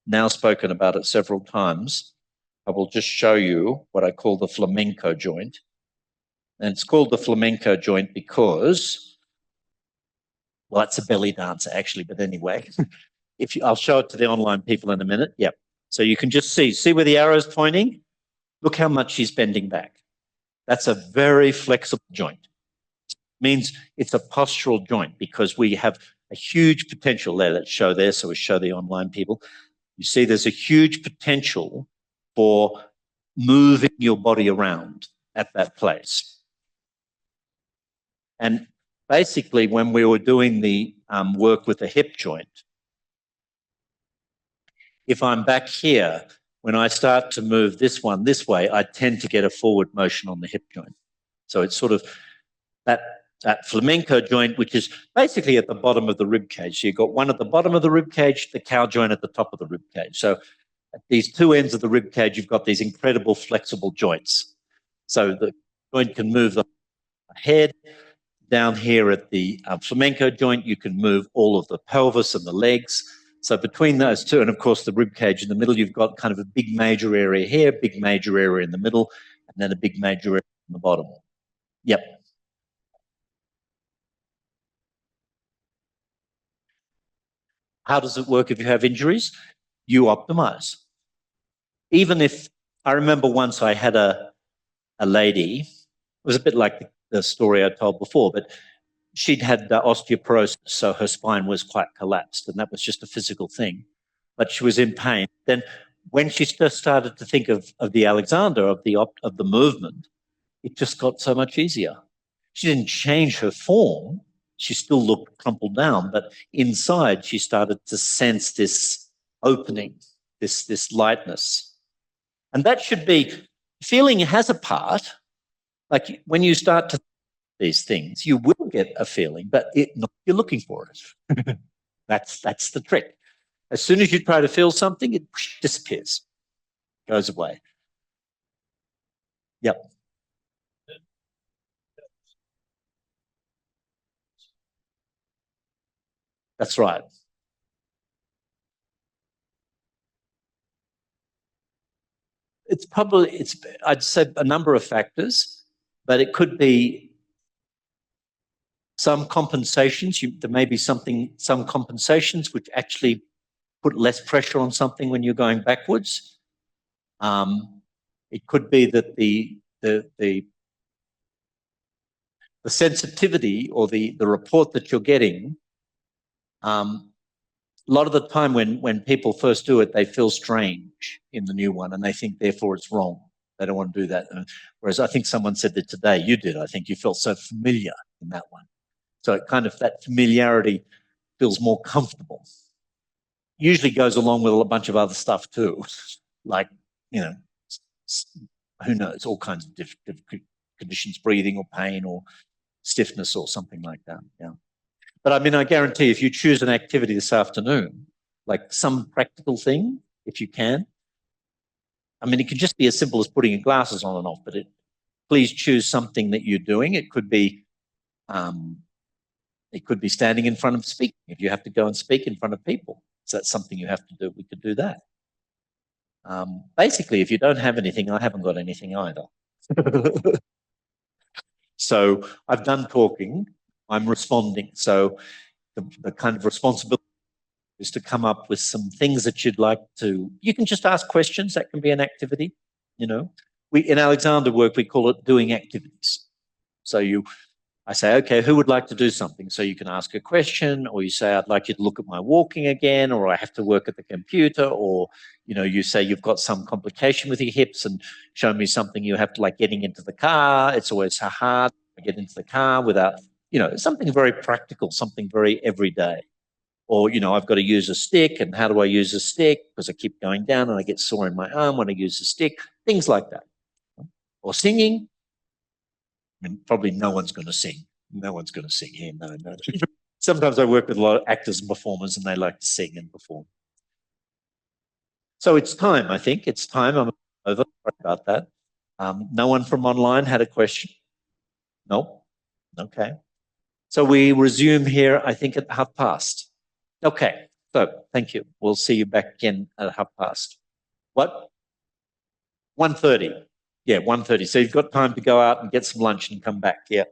now spoken about it several times, I will just show you what I call the flamenco joint. And it's called the flamenco joint because, well, it's a belly dancer actually, but anyway, I'll show it to the online people in a minute. Yep. So you can just see where the arrow's pointing? Look how much she's bending back. That's a very flexible joint. Means it's a postural joint because we have a huge potential there. Let's show there, so we show the online people. You see there's a huge potential for moving your body around at that place. And basically when we were doing the work with the hip joint, if I'm back here, when I start to move this one this way, I tend to get a forward motion on the hip joint. So it's sort of that flamenco joint, which is basically at the bottom of the rib cage. So you've got one at the bottom of the rib cage, the cow joint at the top of the rib cage. So at these two ends of the rib cage, you've got these incredible flexible joints. So the joint can move the head. Down here at the flamenco joint, you can move all of the pelvis and the legs. So between those two, and of course the rib cage in the middle, you've got kind of a big major area here, big major area in the middle, and then a big major area in the bottom. Yep. How does it work if you have injuries? You optimize. Even if, I remember once I had a lady, it was a bit like the story I told before, but she'd had osteoporosis, so her spine was quite collapsed, and that was just a physical thing. But she was in pain. Then when she just started to think of the Alexander, of the movement, it just got so much easier. She didn't change her form. She still looked crumpled down, but inside she started to sense this opening, this lightness. And that should be, feeling has a part. Like when you start to these things, you will get a feeling, but you're looking for it. That's the trick. As soon as you try to feel something, it disappears, goes away. Yep. That's right. I'd say a number of factors, but it could be some compensations. There may be some compensations which actually put less pressure on something when you're going backwards. It could be that the sensitivity or the report that you're getting, a lot of the time when people first do it, they feel strange in the new one and they think therefore it's wrong. They don't want to do that. Whereas I think someone said that today, you did, I think you felt so familiar in that one. So it kind of, that familiarity feels more comfortable. Usually goes along with a bunch of other stuff too. Like, you know, who knows, all kinds of different conditions, breathing or pain or stiffness or something like that. Yeah. But I mean, I guarantee if you choose an activity this afternoon, like some practical thing, if you can, I mean, it could just be as simple as putting your glasses on and off, but please choose something that you're doing. It could be standing in front of speaking. If you have to go and speak in front of people, so that's something you have to do. We could do that. Basically, if you don't have anything, I haven't got anything either. So I've done talking. I'm responding. So the kind of responsibility is to come up with some things that you'd like to. You can just ask questions. That can be an activity. You know, in Alexander work we call it doing activities. So I say, okay, who would like to do something? So you can ask a question, or you say, I'd like you to look at my walking again, or I have to work at the computer, or, you know, you say you've got some complication with your hips and show me something you have to, like getting into the car. It's always hard to get into the car without, you know, something very practical, something very everyday. Or, you know, I've got to use a stick, and how do I use a stick? Because I keep going down and I get sore in my arm when I use a stick, things like that. Or singing. I mean, probably no one's going to sing. No one's going to sing here. No. Sometimes I work with a lot of actors and performers and they like to sing and perform. So it's time, I think. It's time. I'm over. Sorry about that. No one from online had a question? No? Okay. So we resume here, I think, at past. Okay. So thank you. We'll see you back again at past. What? 1:30. Yeah, 1:30. So you've got time to go out and get some lunch and come back. Yeah.